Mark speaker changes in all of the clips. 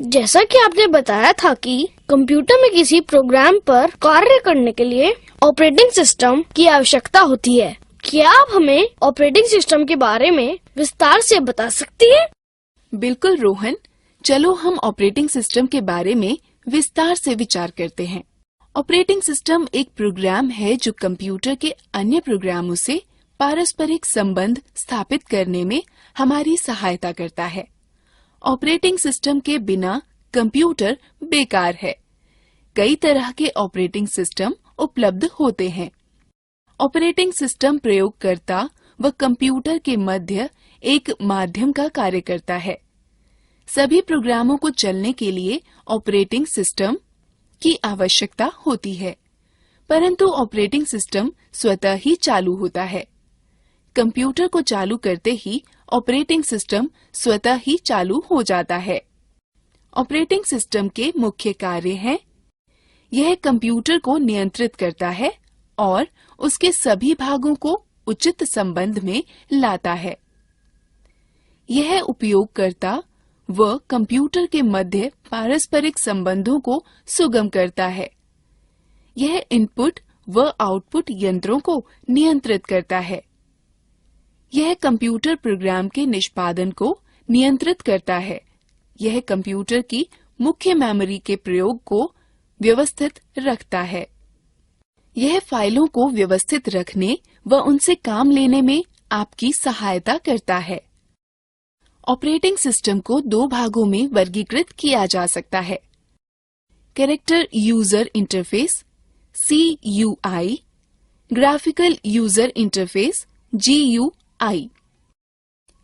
Speaker 1: जैसा कि आपने बताया था कि कंप्यूटर में किसी प्रोग्राम पर कार्य करने के लिए ऑपरेटिंग सिस्टम की आवश्यकता होती है। क्या आप हमें ऑपरेटिंग सिस्टम के बारे में विस्तार से बता सकती हैं?
Speaker 2: बिल्कुल रोहन, चलो हम ऑपरेटिंग सिस्टम के बारे में विस्तार से विचार करते हैं। ऑपरेटिंग सिस्टम एक प्रोग्राम है जो कंप्यूटर के अन्य प्रोग्रामों से पारस्परिक संबंध स्थापित करने में हमारी सहायता करता है। ऑपरेटिंग सिस्टम के बिना कंप्यूटर बेकार है। कई तरह के ऑपरेटिंग सिस्टम उपलब्ध होते हैं। ऑपरेटिंग सिस्टम प्रयोगकर्ता व कंप्यूटर के मध्य एक माध्यम का कार्य करता है। सभी प्रोग्रामों को चलने के लिए ऑपरेटिंग सिस्टम की आवश्यकता होती है, परंतु ऑपरेटिंग सिस्टम स्वतः ही चालू होता है। कंप्यूटर को चालू करते ही ऑपरेटिंग सिस्टम स्वतः ही चालू हो जाता है। ऑपरेटिंग सिस्टम के मुख्य कार्य हैं: यह कंप्यूटर को नियंत्रित करता है और उसके सभी भागों को उचित संबंध में लाता है। यह उपयोगकर्ता व कंप्यूटर के मध्य पारस्परिक संबंधों को सुगम करता है। यह इनपुट व आउटपुट यंत्रों को नियंत्रित करता है। यह कंप्यूटर प्रोग्राम के निष्पादन को नियंत्रित करता है। यह कंप्यूटर की मुख्य मेमोरी के प्रयोग को व्यवस्थित रखता है। यह फाइलों को व्यवस्थित रखने व उनसे काम लेने में आपकी सहायता करता है। ऑपरेटिंग सिस्टम को दो भागों में वर्गीकृत किया जा सकता है: character user interface (CUI), graphical user interface (GUI).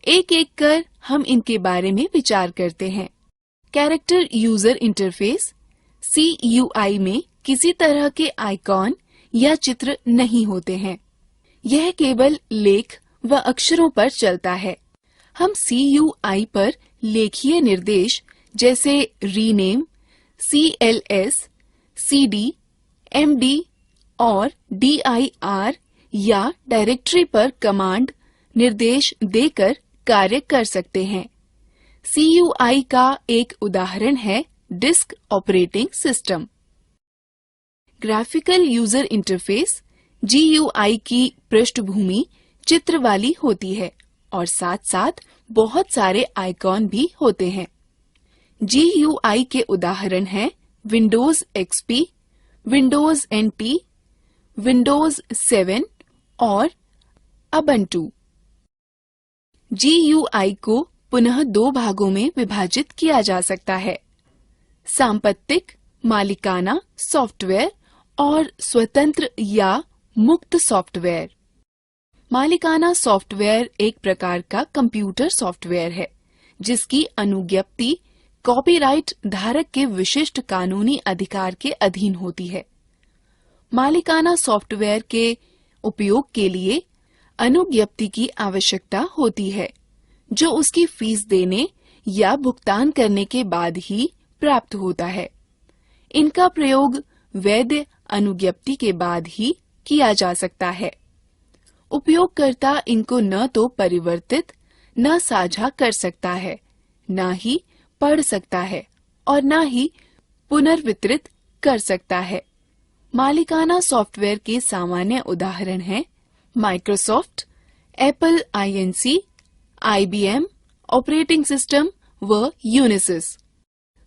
Speaker 2: एक-एक कर हम इनके बारे में विचार करते हैं। कैरेक्टर यूजर इंटरफेस (CUI) में किसी तरह के आइकॉन या चित्र नहीं होते हैं। यह केवल लेख व अक्षरों पर चलता है। हम CUI पर लेखीय निर्देश जैसे रीनेम, CLS, CD, MD और DIR या डायरेक्टरी पर कमांड निर्देश देकर कार्य कर सकते हैं। CUI का एक उदाहरण है disk operating system. Graphical user interface GUI की पृष्ठभूमि चित्र वाली होती है और साथ-साथ बहुत सारे आइकॉन भी होते हैं। GUI के उदाहरण हैं Windows XP, Windows NT, Windows 7 और उबुंटू। GUI को पुनः दो भागों में विभाजित किया जा सकता है: सांपत्तिक मालिकाना सॉफ्टवेयर और स्वतंत्र या मुक्त सॉफ्टवेयर। मालिकाना सॉफ्टवेयर एक प्रकार का कंप्यूटर सॉफ्टवेयर है जिसकी अनुज्ञप्ति कॉपीराइट धारक के विशिष्ट कानूनी अधिकार के अधीन होती है। मालिकाना सॉफ्टवेयर के उपयोग के लिए अनुज्ञप्ति की आवश्यकता होती है, जो उसकी फीस देने या भुगतान करने के बाद ही प्राप्त होता है। इनका प्रयोग वैध अनुज्ञप्ति के बाद ही किया जा सकता है। उपयोगकर्ता इनको न तो परिवर्तित, न साझा कर सकता है, न ही पढ़ सकता है और न ही पुनर्वितरित कर सकता है। मालिकाना सॉफ्टवेयर के सामान्य उदाहरण हैं Microsoft, Apple INC, IBM operating system व यूनिसिस।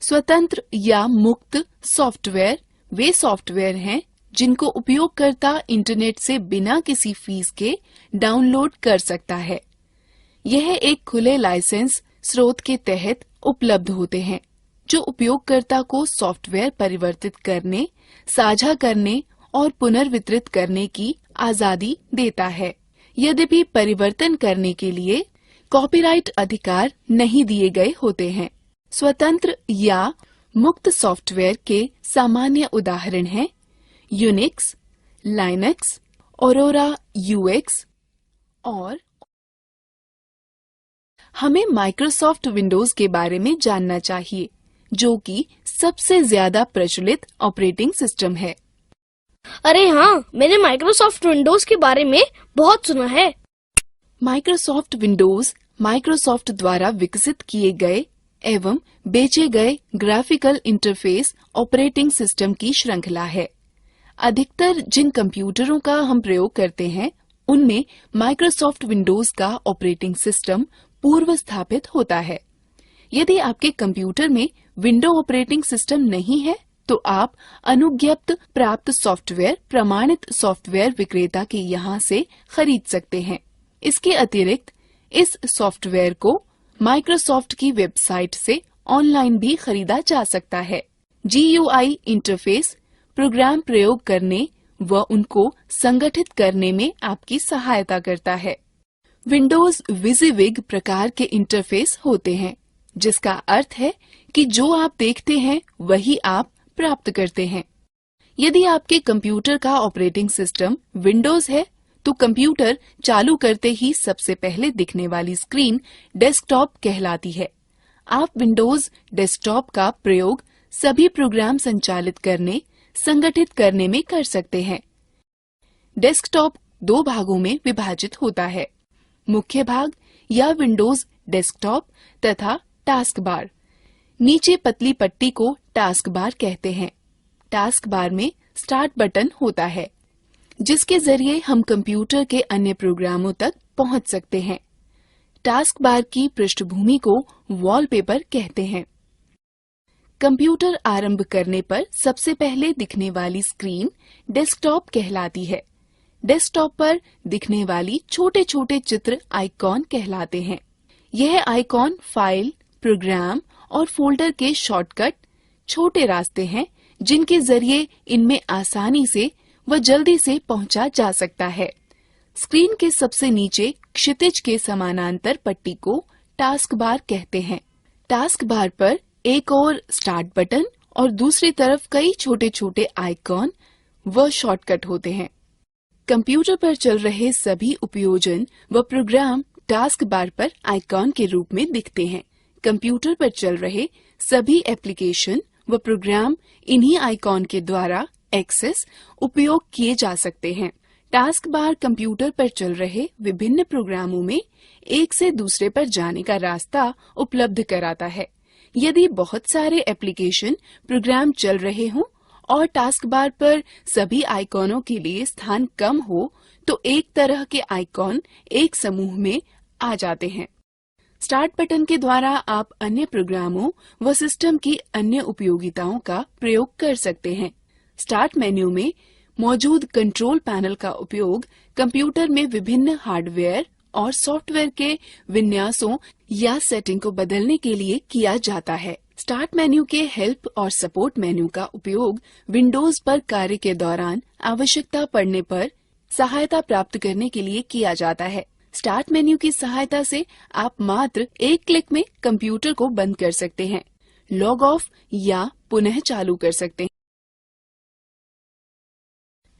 Speaker 2: स्वतंत्र या मुक्त सॉफ्टवेयर वे सॉफ्टवेयर हैं जिनको उपयोगकर्ता इंटरनेट से बिना किसी फीस के डाउनलोड कर सकता है। यह एक खुले लाइसेंस स्रोत के तहत उपलब्ध होते हैं, जो उपयोगकर्ता को सॉफ्टवेयर परिवर्तित करने, साझा करने और पुनर्वितरित करने की आजादी देता है। यद्यपि परिवर्तन करने के लिए कॉपीराइट अधिकार नहीं दिए गए होते हैं। स्वतंत्र या मुक्त सॉफ्टवेयर के सामान्य उदाहरण हैं यूनिक्स, लाइनक्स, ऑरोरा UX और हमें माइक्रोसॉफ्ट विंडोज के बारे में जानना चाहिए, जो कि सबसे ज्यादा प्रचलित ऑपरेटिंग सिस्टम है।
Speaker 1: अरे हाँ, मैंने माइक्रोसॉफ्ट विंडोज के बारे में बहुत सुना है।
Speaker 2: माइक्रोसॉफ्ट विंडोज माइक्रोसॉफ्ट द्वारा विकसित किए गए एवं बेचे गए ग्राफिकल इंटरफेस ऑपरेटिंग सिस्टम की श्रृंखला है। अधिकतर जिन कंप्यूटरों का हम प्रयोग करते हैं उनमें माइक्रोसॉफ्ट विंडोज का ऑपरेटिंग सिस्टम पूर्व स्थापित होता है। यदि आपके कंप्यूटर में विंडो ऑपरेटिंग सिस्टम नहीं है तो आप अनुज्ञप्त प्राप्त सॉफ्टवेयर प्रमाणित सॉफ्टवेयर विक्रेता के यहाँ से खरीद सकते हैं। इसके अतिरिक्त इस सॉफ्टवेयर को माइक्रोसॉफ्ट की वेबसाइट से ऑनलाइन भी खरीदा जा सकता है। GUI इंटरफेस प्रोग्राम प्रयोग करने व उनको संगठित करने में आपकी सहायता करता है। विंडोज विजिविग प्रकार के इंटरफेस होते हैं, जिसका अर्थ है कि जो आप देखते हैं वही आप प्राप्त करते हैं। यदि आपके कंप्यूटर का ऑपरेटिंग सिस्टम विंडोज है तो कंप्यूटर चालू करते ही सबसे पहले दिखने वाली स्क्रीन डेस्कटॉप कहलाती है। आप विंडोज डेस्कटॉप का प्रयोग सभी प्रोग्राम संचालित करने संगठित करने में कर सकते हैं। डेस्कटॉप 2 भागों में विभाजित होता है, मुख्य भाग या विंडोज डेस्कटॉप तथा टास्क बार। नीचे पतली पट्टी को टास्क बार कहते हैं। टास्क बार में स्टार्ट बटन होता है, जिसके जरिए हम कंप्यूटर के अन्य प्रोग्रामों तक पहुंच सकते हैं। टास्क बार की पृष्ठभूमि को वॉलपेपर कहते हैं। कंप्यूटर आरंभ करने पर सबसे पहले दिखने वाली स्क्रीन डेस्कटॉप कहलाती है। डेस्कटॉप पर दिखने वाली छोटे छोटे चित्र आइकॉन कहलाते हैं। यह आइकॉन फाइल, प्रोग्राम और फोल्डर के शॉर्टकट छोटे रास्ते हैं, जिनके जरिए इनमें आसानी से व जल्दी से पहुंचा जा सकता है। स्क्रीन के सबसे नीचे क्षितिज के समानांतर पट्टी को टास्क बार कहते हैं। टास्क बार पर एक और स्टार्ट बटन और दूसरी तरफ कई छोटे छोटे आइकॉन व शॉर्टकट होते हैं। कंप्यूटर पर चल रहे सभी उपयोजन व प्रोग्राम टास्क बार पर आइकॉन के रूप में दिखते हैं। कंप्यूटर पर चल रहे सभी एप्लीकेशन व प्रोग्राम इन्हीं आइकॉन के द्वारा एक्सेस उपयोग किए जा सकते हैं। टास्क बार कंप्यूटर पर चल रहे विभिन्न प्रोग्रामों में एक से दूसरे पर जाने का रास्ता उपलब्ध कराता है। यदि बहुत सारे एप्लीकेशन प्रोग्राम चल रहे हों और टास्क बार पर सभी आइकॉनों के लिए स्थान कम हो तो एक तरह के आइकॉन एक समूह में आ जाते हैं। स्टार्ट बटन के द्वारा आप अन्य प्रोग्रामों व सिस्टम की अन्य उपयोगिताओं का प्रयोग कर सकते हैं। स्टार्ट मेन्यू में मौजूद कंट्रोल पैनल का उपयोग कंप्यूटर में विभिन्न हार्डवेयर और सॉफ्टवेयर के विन्यासों या सेटिंग को बदलने के लिए किया जाता है। स्टार्ट मेन्यू के हेल्प और सपोर्ट मेन्यू का उपयोग विंडोज पर कार्य के दौरान आवश्यकता पड़ने पर सहायता प्राप्त करने के लिए किया जाता है। स्टार्ट मेन्यू की सहायता से आप मात्र एक क्लिक में कंप्यूटर को बंद कर सकते हैं, लॉग ऑफ या पुनः चालू कर सकते हैं।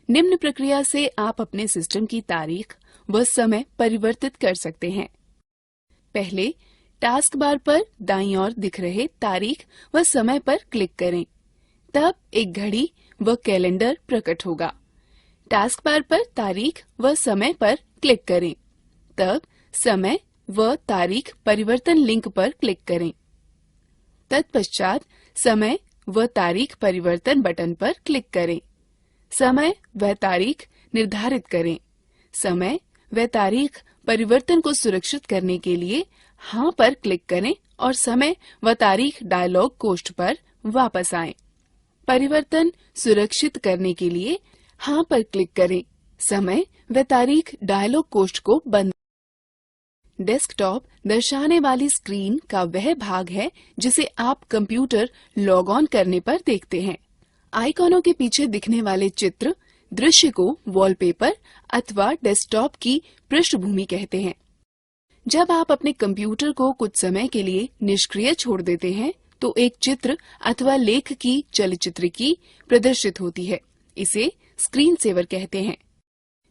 Speaker 2: निम्न प्रक्रिया से आप अपने सिस्टम की तारीख व समय परिवर्तित कर सकते हैं। पहले टास्क बार पर दाईं ओर दिख रहे तारीख व समय पर क्लिक करें, तब एक घड़ी व कैलेंडर प्रकट होगा। टास्क बार पर तारीख व समय पर क्लिक करें, तब समय व तारीख परिवर्तन लिंक पर क्लिक करें। तत्पश्चात समय व तारीख परिवर्तन बटन पर क्लिक करें। समय व तारीख निर्धारित करें। समय व तारीख परिवर्तन को सुरक्षित करने के लिए हाँ पर क्लिक करें और समय व तारीख डायलॉग कोष्ठ पर वापस आएं। परिवर्तन सुरक्षित करने के लिए हाँ पर क्लिक करें। समय व तारीख डायलॉग कोष्ठ को बंद। डेस्कटॉप दर्शाने वाली स्क्रीन का वह भाग है जिसे आप कंप्यूटर लॉग ऑन करने पर देखते हैं। आइकॉनों के पीछे दिखने वाले चित्र दृश्य को वॉलपेपर अथवा डेस्कटॉप की पृष्ठभूमि कहते हैं। जब आप अपने कंप्यूटर को कुछ समय के लिए निष्क्रिय छोड़ देते हैं तो एक चित्र अथवा लेख की चलचित्र की प्रदर्शित होती है। इसे स्क्रीन सेवर कहते हैं।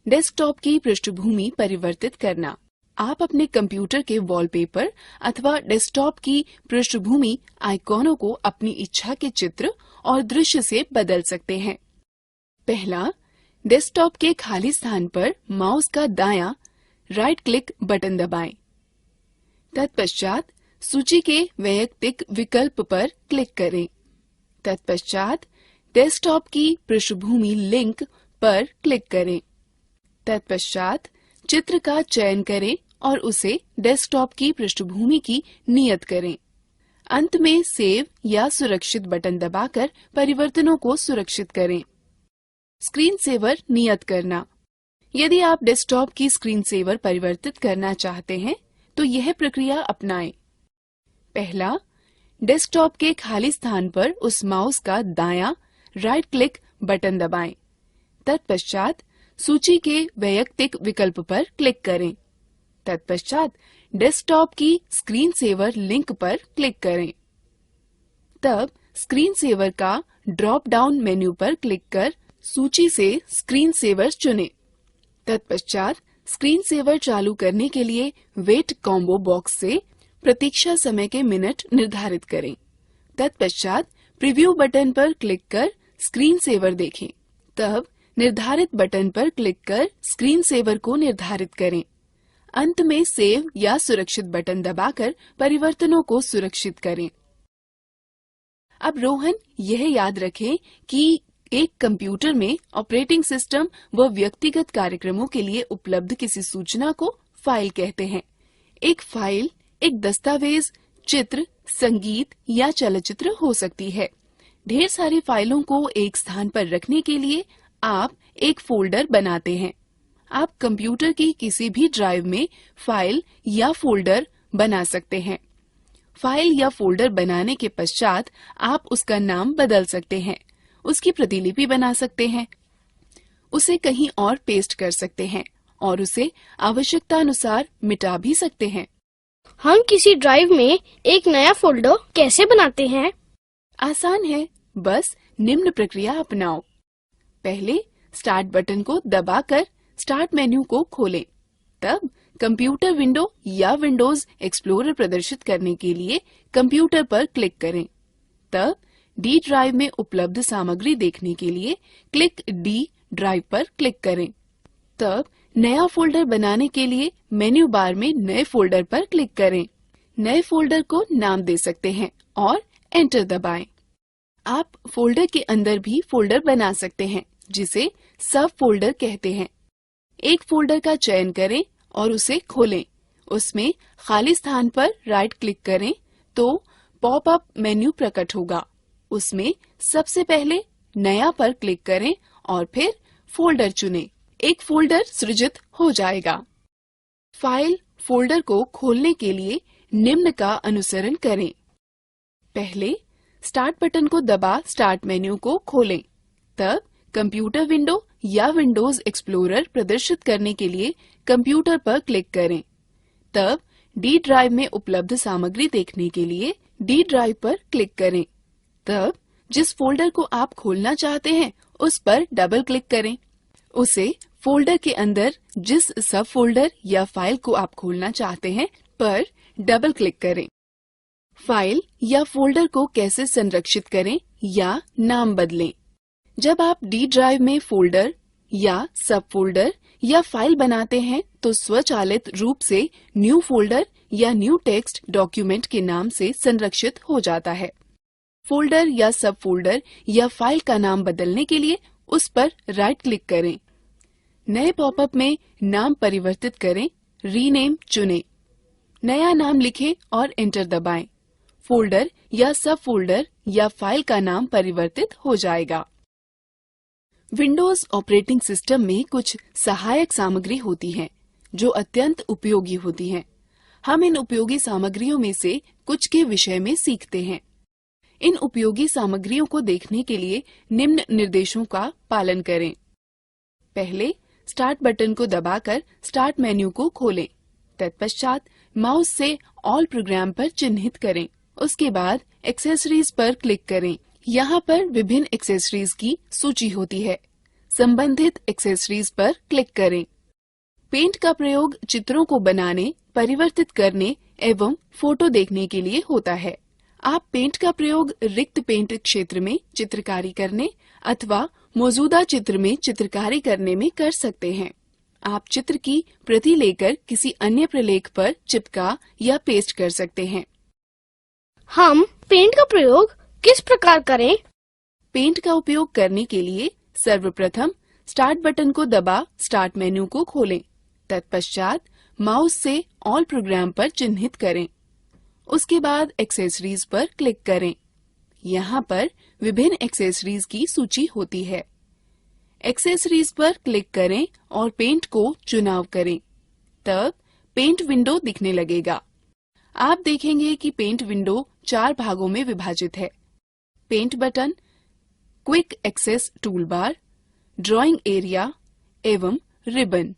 Speaker 2: डेस्कटॉप की पृष्ठभूमि परिवर्तित करना। आप अपने कंप्यूटर के वॉलपेपर अथवा डेस्कटॉप की पृष्ठभूमि आइकॉनों को अपनी इच्छा के चित्र और दृश्य से बदल सकते हैं। पहला, डेस्कटॉप के खाली स्थान पर माउस का दायां राइट क्लिक बटन दबाएं। तत्पश्चात सूची के वैयक्तिक विकल्प पर क्लिक करें। तत्पश्चात डेस्कटॉप की पृष्ठभूमि लिंक पर क्लिक करें। तत्पश्चात चित्र का चयन करें और उसे डेस्कटॉप की पृष्ठभूमि की नियत करें। अंत में सेव या सुरक्षित बटन दबाकर परिवर्तनों को सुरक्षित करें। स्क्रीन सेवर नियत करना। यदि आप डेस्कटॉप की स्क्रीन सेवर परिवर्तित करना चाहते हैं तो यह प्रक्रिया अपनाएं। पहला, डेस्कटॉप के खाली स्थान पर उस माउस का दायां राइट क्लिक बटन दबाएं। तत्पश्चात सूची के वैयक्तिक विकल्प पर क्लिक करें। तत्पश्चात डेस्कटॉप की स्क्रीन सेवर लिंक पर क्लिक करें। तब स्क्रीन सेवर का ड्रॉप डाउन मेन्यू पर क्लिक कर सूची से स्क्रीन सेवर चुनें। तत्पश्चात स्क्रीन सेवर चालू करने के लिए वेट कॉम्बो बॉक्स से प्रतीक्षा समय के मिनट निर्धारित करें। तत्पश्चात प्रीव्यू बटन पर क्लिक कर स्क्रीन सेवर देखें। तब निर्धारित बटन पर क्लिक कर स्क्रीन सेवर को निर्धारित करें। अंत में सेव या सुरक्षित बटन दबाकर परिवर्तनों को सुरक्षित करें। अब रोहन, यह याद रखें कि एक कंप्यूटर में ऑपरेटिंग सिस्टम व व्यक्तिगत कार्यक्रमों के लिए उपलब्ध किसी सूचना को फाइल कहते हैं। एक फाइल एक दस्तावेज, चित्र, संगीत या चलचित्र हो सकती है। ढेर सारी फाइलों को एक स्थान पर रखने के लिए आप एक फोल्डर बनाते हैं। आप कंप्यूटर की किसी भी ड्राइव में फाइल या फोल्डर बना सकते हैं। फाइल या फोल्डर बनाने के पश्चात आप उसका नाम बदल सकते हैं, उसकी प्रतिलिपि बना सकते हैं, उसे कहीं और पेस्ट कर सकते हैं और उसे आवश्यकतानुसार मिटा भी सकते हैं।
Speaker 1: हम किसी ड्राइव में एक नया फोल्डर कैसे बनाते हैं?
Speaker 2: आसान है, बस निम्न प्रक्रिया अपनाओ। पहले स्टार्ट बटन को दबाकर स्टार्ट मेन्यू को खोलें। तब कंप्यूटर विंडो या विंडोज एक्सप्लोरर प्रदर्शित करने के लिए कंप्यूटर पर क्लिक करें। तब डी ड्राइव में उपलब्ध सामग्री देखने के लिए क्लिक डी ड्राइव पर क्लिक करें। तब नया फोल्डर बनाने के लिए मेन्यू बार में नए फोल्डर पर क्लिक करें। नए फोल्डर को नाम दे सकते हैं और एंटर दबाएं। आप फोल्डर के अंदर भी फोल्डर बना सकते हैं, जिसे सब फोल्डर कहते हैं। एक फोल्डर का चयन करें और उसे खोलें। उसमें खाली स्थान पर राइट क्लिक करें तो पॉपअप मेन्यू प्रकट होगा। उसमें सबसे पहले नया पर क्लिक करें और फिर फोल्डर चुनें। एक फोल्डर सृजित हो जाएगा। फाइल फोल्डर को खोलने के लिए निम्न का अनुसरण करें। पहले स्टार्ट बटन को दबा स्टार्ट मेन्यू को खोलें। तब कंप्यूटर विंडो या विंडोज एक्सप्लोरर प्रदर्शित करने के लिए कंप्यूटर पर क्लिक करें। तब डी ड्राइव में उपलब्ध सामग्री देखने के लिए डी ड्राइव पर क्लिक करें। तब जिस फोल्डर को आप खोलना चाहते हैं उस पर डबल क्लिक करें। उसे फोल्डर के अंदर जिस सब फोल्डर या फाइल को आप खोलना चाहते हैं पर डबल क्लिक करें। फाइल या फोल्डर को कैसे संरक्षित करें या नाम बदलें। जब आप डी ड्राइव में फोल्डर या सब फोल्डर या फाइल बनाते हैं तो स्वचालित रूप से न्यू फोल्डर या न्यू टेक्स्ट डॉक्यूमेंट के नाम से संरक्षित हो जाता है। फोल्डर या सब फोल्डर या फाइल का नाम बदलने के लिए उस पर राइट क्लिक करें। नए पॉपअप में नाम परिवर्तित करें, रीनेम चुनें। नया नाम लिखें और एंटर दबाएं। फोल्डर या सब फोल्डर या फाइल का नाम परिवर्तित हो जाएगा। विंडोज ऑपरेटिंग सिस्टम में कुछ सहायक सामग्री होती है जो अत्यंत उपयोगी होती हैं। हम इन उपयोगी सामग्रियों में से कुछ के विषय में सीखते हैं। इन उपयोगी सामग्रियों को देखने के लिए निम्न निर्देशों का पालन करें। पहले स्टार्ट बटन को दबाकर स्टार्ट मेन्यू को खोलें। तत्पश्चात माउस से ऑल प्रोग्राम पर चिन्हित करें। उसके बाद एक्सेसरीज पर क्लिक करें। यहाँ पर विभिन्न एक्सेसरीज की सूची होती है। संबंधित एक्सेसरीज पर क्लिक करें। पेंट का प्रयोग चित्रों को बनाने, परिवर्तित करने एवं फोटो देखने के लिए होता है। आप पेंट का प्रयोग रिक्त पेंट क्षेत्र में चित्रकारी करने अथवा मौजूदा चित्र में चित्रकारी करने में कर सकते हैं। आप चित्र की प्रति लेकर किसी अन्य प्रलेख पर चिपका या पेस्ट कर सकते हैं।
Speaker 1: हम पेंट का प्रयोग किस प्रकार करें?
Speaker 2: पेंट का उपयोग करने के लिए सर्वप्रथम स्टार्ट बटन को दबा स्टार्ट मेन्यू को खोलें। तत्पश्चात माउस से ऑल प्रोग्राम पर चिन्हित करें। उसके बाद एक्सेसरीज पर क्लिक करें। यहाँ पर विभिन्न एक्सेसरीज की सूची होती है। एक्सेसरीज पर क्लिक करें और पेंट को चुनाव करें। तब पेंट विंडो दिखने लगेगा। आप देखेंगे कि पेंट विंडो 4 भागों में विभाजित है। Paint button, quick access toolbar, drawing area एवं रिबन।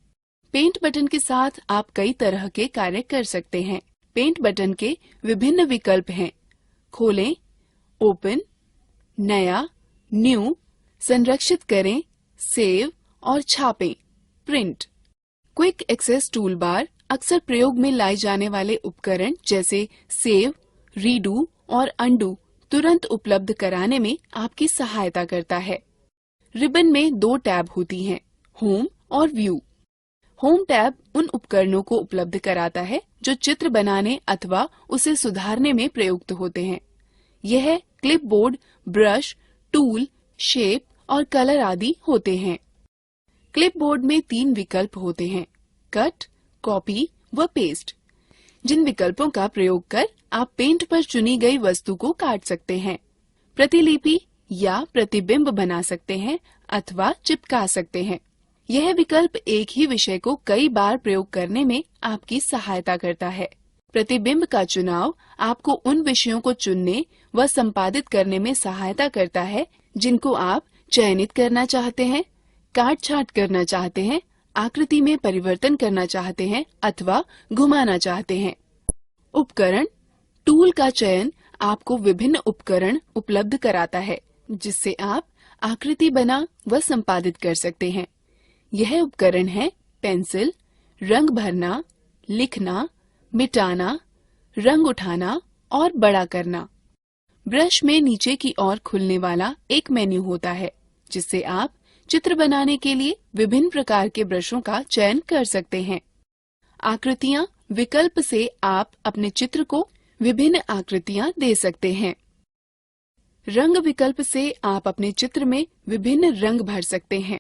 Speaker 2: पेंट बटन के साथ आप कई तरह के कार्य कर सकते हैं। पेंट बटन के विभिन्न विकल्प हैं। खोलें, ओपन, नया, न्यू, संरक्षित करें, सेव और छापें, प्रिंट। क्विक एक्सेस टूलबार अक्सर प्रयोग में लाए जाने वाले उपकरण जैसे सेव, रीडू और अंडू तुरंत उपलब्ध कराने में आपकी सहायता करता है। रिबन में 2 टैब होती हैं, होम और व्यू। होम टैब उन उपकरणों को उपलब्ध कराता है जो चित्र बनाने अथवा उसे सुधारने में प्रयुक्त होते हैं। यह क्लिपबोर्ड, ब्रश, टूल, शेप और कलर आदि होते हैं। क्लिपबोर्ड में 3 विकल्प होते हैं, कट, कॉपी व पेस्ट, जिन विकल्पों का प्रयोग कर आप पेंट पर चुनी गई वस्तु को काट सकते हैं, प्रतिलिपि या प्रतिबिंब बना सकते हैं अथवा चिपका सकते हैं। यह विकल्प एक ही विषय को कई बार प्रयोग करने में आपकी सहायता करता है। प्रतिबिंब का चुनाव आपको उन विषयों को चुनने व संपादित करने में सहायता करता है जिनको आप चयनित करना चाहते हैं, काट छांट करना चाहते हैं, आकृति में परिवर्तन करना चाहते हैं अथवा घुमाना चाहते हैं। उपकरण, टूल का चयन आपको विभिन्न उपकरण उपलब्ध कराता है जिससे आप आकृति बना व संपादित कर सकते हैं। यह उपकरण है पेंसिल, रंग भरना, लिखना, मिटाना, रंग उठाना और बड़ा करना। ब्रश में नीचे की ओर खुलने वाला एक मेन्यू होता है जिससे आप चित्र बनाने के लिए विभिन्न प्रकार के ब्रशों का चयन कर सकते हैं। आकृतियां विकल्प से आप अपने चित्र को विभिन्न आकृतियां दे सकते हैं। रंग विकल्प से आप अपने चित्र में विभिन्न रंग भर सकते हैं।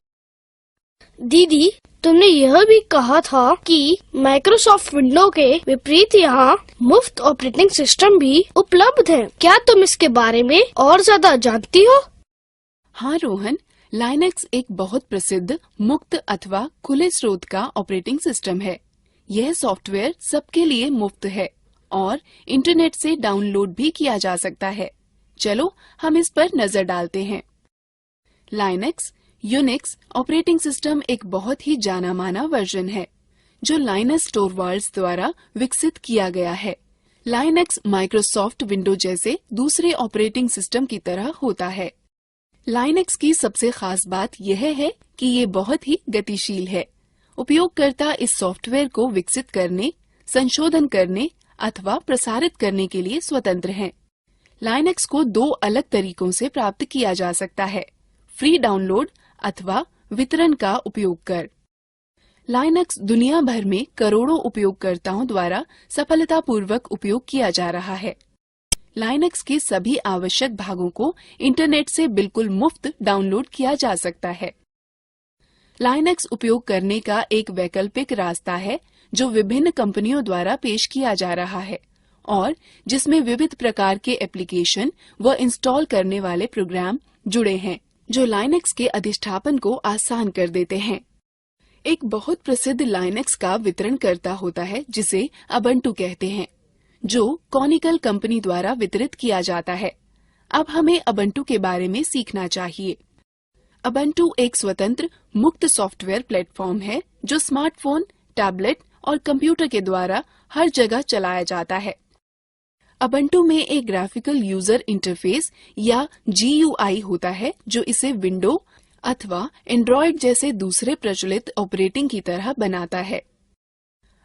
Speaker 1: दीदी, तुमने यह भी कहा था कि माइक्रोसॉफ्ट विंडो के विपरीत यहाँ मुफ्त ऑपरेटिंग सिस्टम भी उपलब्ध है। क्या तुम इसके बारे में और ज्यादा जानती हो?
Speaker 2: हाँ रोहन, लाइनक्स एक बहुत प्रसिद्ध मुक्त अथवा खुले स्रोत का ऑपरेटिंग सिस्टम है। यह सॉफ्टवेयर सबके लिए मुफ्त है और इंटरनेट से डाउनलोड भी किया जा सकता है। चलो हम इस पर नजर डालते हैं। लाइनक्स यूनिक्स ऑपरेटिंग सिस्टम एक बहुत ही जाना माना वर्जन है जो लाइनस टोरवाल्ड्स द्वारा विकसित किया गया है। लाइनक्स माइक्रोसॉफ्ट विंडो जैसे दूसरे ऑपरेटिंग सिस्टम की तरह होता है। लाइनक्स की सबसे खास बात यह है कि ये बहुत ही गतिशील है। उपयोगकर्ता इस सॉफ्टवेयर को विकसित करने, संशोधन करने अथवा प्रसारित करने के लिए स्वतंत्र हैं। लाइनक्स को 2 अलग तरीकों से प्राप्त किया जा सकता है, फ्री डाउनलोड अथवा वितरण का उपयोग कर। लाइनक्स दुनिया भर में करोड़ों उपयोगकर्ताओं द्वारा सफलतापूर्वक उपयोग किया जा रहा है। लाइनक्स के सभी आवश्यक भागों को इंटरनेट से बिल्कुल मुफ्त डाउनलोड किया जा सकता है। लाइनक्स उपयोग करने का एक वैकल्पिक रास्ता है जो विभिन्न कंपनियों द्वारा पेश किया जा रहा है और जिसमें विविध प्रकार के एप्लीकेशन व इंस्टॉल करने वाले प्रोग्राम जुड़े हैं जो लाइनक्स के अधिष्ठापन को आसान कर देते हैं। एक बहुत प्रसिद्ध लाइनक्स का वितरणकर्ता होता है जिसे अबंटू कहते हैं, जो कॉनिकल कंपनी द्वारा वितरित किया जाता है। अब हमें अबंटू के बारे में सीखना चाहिए। अबंटू एक स्वतंत्र मुक्त सॉफ्टवेयर प्लेटफॉर्म है जो स्मार्टफोन, टैबलेट और कंप्यूटर के द्वारा हर जगह चलाया जाता है। अबंटू में एक ग्राफिकल यूजर इंटरफेस या GUI होता है जो इसे विंडो अथवा एंड्रॉयड जैसे दूसरे प्रचलित ऑपरेटिंग की तरह बनाता है।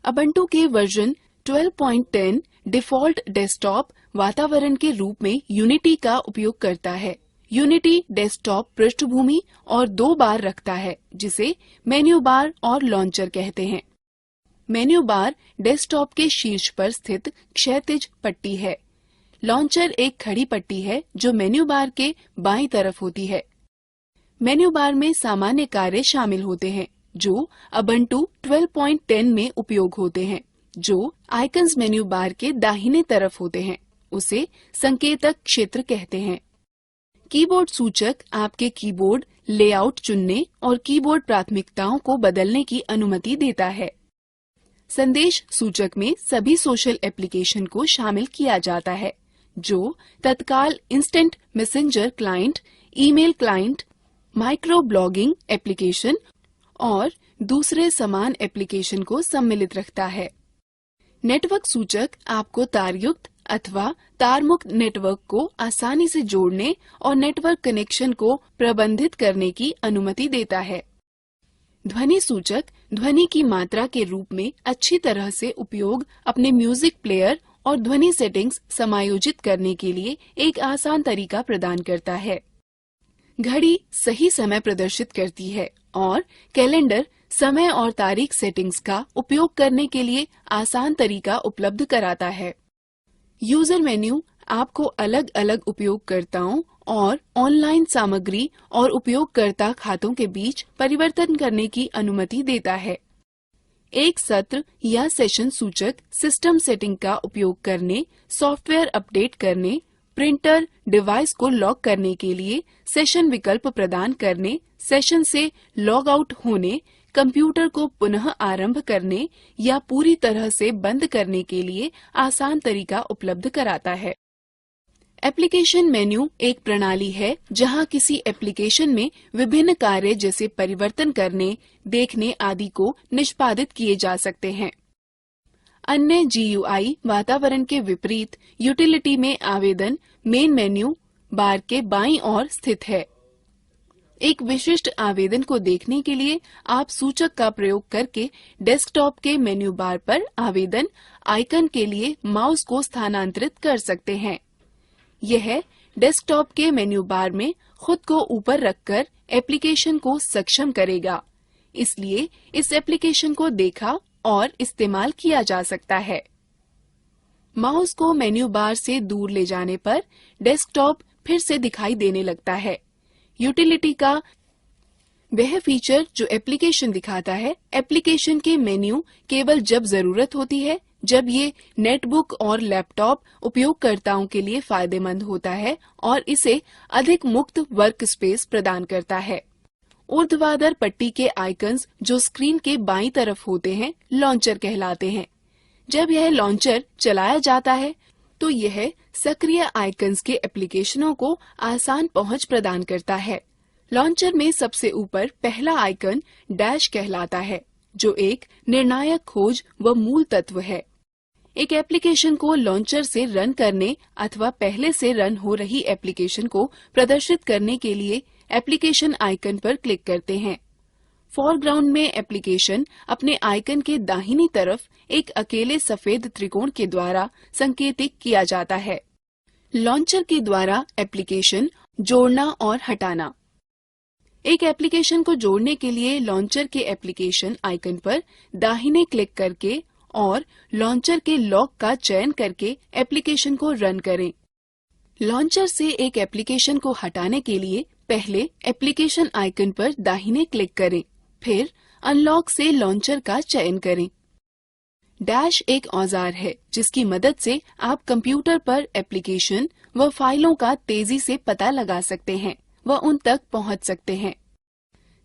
Speaker 2: अबंटू के वर्जन 12.10 डिफॉल्ट डेस्कटॉप वातावरण के रूप में यूनिटी का उपयोग करता है। यूनिटी डेस्कटॉप पृष्ठभूमि और 2 बार रखता है जिसे मेन्यू बार और लॉन्चर कहते हैं। मेन्यू बार डेस्कटॉप के शीर्ष पर स्थित क्षैतिज पट्टी है। लॉन्चर एक खड़ी पट्टी है जो मेन्यू बार के बाईं तरफ होती है। मेन्यू बार में सामान्य कार्य शामिल होते हैं जो उबुंटू 12.10 में उपयोग होते हैं। जो आइकन्स मेन्यू बार के दाहिने तरफ होते हैं उसे संकेतक क्षेत्र कहते हैं। कीबोर्ड सूचक आपके कीबोर्ड लेआउट चुनने और कीबोर्ड प्राथमिकताओं को बदलने की अनुमति देता है। संदेश सूचक में सभी सोशल एप्लीकेशन को शामिल किया जाता है जो तत्काल instant messenger client, email client, micro blogging application और दूसरे समान एप्लीकेशन को सम्मिलित रखता है। नेटवर्क सूचक आपको तारयुक्त अथवा तारमुक्त नेटवर्क को आसानी से जोड़ने और नेटवर्क कनेक्शन को प्रबंधित करने की अनुमति देता है। ध्वनि सूचक ध्वनि की मात्रा के रूप में अच्छी तरह से उपयोग अपने म्यूजिक प्लेयर और ध्वनि सेटिंग्स समायोजित करने के लिए एक आसान तरीका प्रदान करता है। घड़ी सही समय प्रदर्शित करती है और कैलेंडर समय और तारीख सेटिंग्स का उपयोग करने के लिए आसान तरीका उपलब्ध कराता है। यूजर मेन्यू आपको अलग अलग उपयोगकर्ताओं और ऑनलाइन सामग्री और उपयोगकर्ता खातों के बीच परिवर्तन करने की अनुमति देता है। एक सत्र या सेशन सूचक सिस्टम सेटिंग का उपयोग करने, सॉफ्टवेयर अपडेट करने, प्रिंटर डिवाइस को लॉक करने के लिए सेशन विकल्प प्रदान करने, सेशन से लॉग आउट होने, कंप्यूटर को पुनः आरंभ करने या पूरी तरह से बंद करने के लिए आसान तरीका उपलब्ध कराता है। एप्लीकेशन मेन्यू एक प्रणाली है जहां किसी एप्लीकेशन में विभिन्न कार्य जैसे परिवर्तन करने, देखने आदि को निष्पादित किए जा सकते हैं। अन्य GUI वातावरण के विपरीत यूटिलिटी में आवेदन मेन मेन्यू बार के बाईं ओर स्थित है। एक विशिष्ट आवेदन को देखने के लिए आप सूचक का प्रयोग करके डेस्कटॉप के मेन्यू बार पर आवेदन आइकन के लिए माउस को स्थानांतरित कर सकते हैं। यह डेस्कटॉप के मेन्यू बार में खुद को ऊपर रखकर एप्लीकेशन को सक्षम करेगा, इसलिए इस एप्लीकेशन को देखा और इस्तेमाल किया जा सकता है। माउस को मेन्यू बार से दूर ले जाने पर डेस्कटॉप फिर से दिखाई देने लगता है। यूटिलिटी का वह फीचर जो एप्लीकेशन दिखाता है, एप्लीकेशन के मेन्यू केवल जब जरूरत होती है, जब ये नेटबुक और लैपटॉप उपयोगकर्ताओं के लिए फायदेमंद होता है और इसे अधिक मुक्त वर्क स्पेस प्रदान करता है। ऊर्ध्वाधर पट्टी के आइकन्स जो स्क्रीन के बाईं तरफ होते हैं लॉन्चर कहलाते हैं। जब यह लॉन्चर चलाया जाता है तो यह सक्रिय आइकन्स के एप्लीकेशनों को आसान पहुंच प्रदान करता है। लॉन्चर में सबसे ऊपर पहला आइकन डैश कहलाता है जो एक निर्णायक खोज व मूल तत्व है। एक एप्लीकेशन को लॉन्चर से रन करने अथवा पहले से रन हो रही एप्लीकेशन को प्रदर्शित करने के लिए एप्लीकेशन आइकन पर क्लिक करते हैं। फोरग्राउंड में एप्लीकेशन अपने आइकन के दाहिनी तरफ एक अकेले सफेद त्रिकोण के द्वारा संकेतित किया जाता है। लॉन्चर के द्वारा एप्लीकेशन जोड़ना और हटाना। एक एप्लीकेशन को जोड़ने के लिए लॉन्चर के एप्लीकेशन आइकन पर दाहिने क्लिक करके और लॉन्चर के लॉक का चयन करके एप्लीकेशन को रन करें। लॉन्चर से एक एप्लीकेशन को हटाने के लिए पहले एप्लीकेशन आइकन पर दाहिने क्लिक करें, फिर अनलॉक से लॉन्चर का चयन करें। डैश एक औजार है जिसकी मदद से आप कंप्यूटर पर एप्लीकेशन व फाइलों का तेजी से पता लगा सकते हैं व उन तक पहुंच सकते हैं।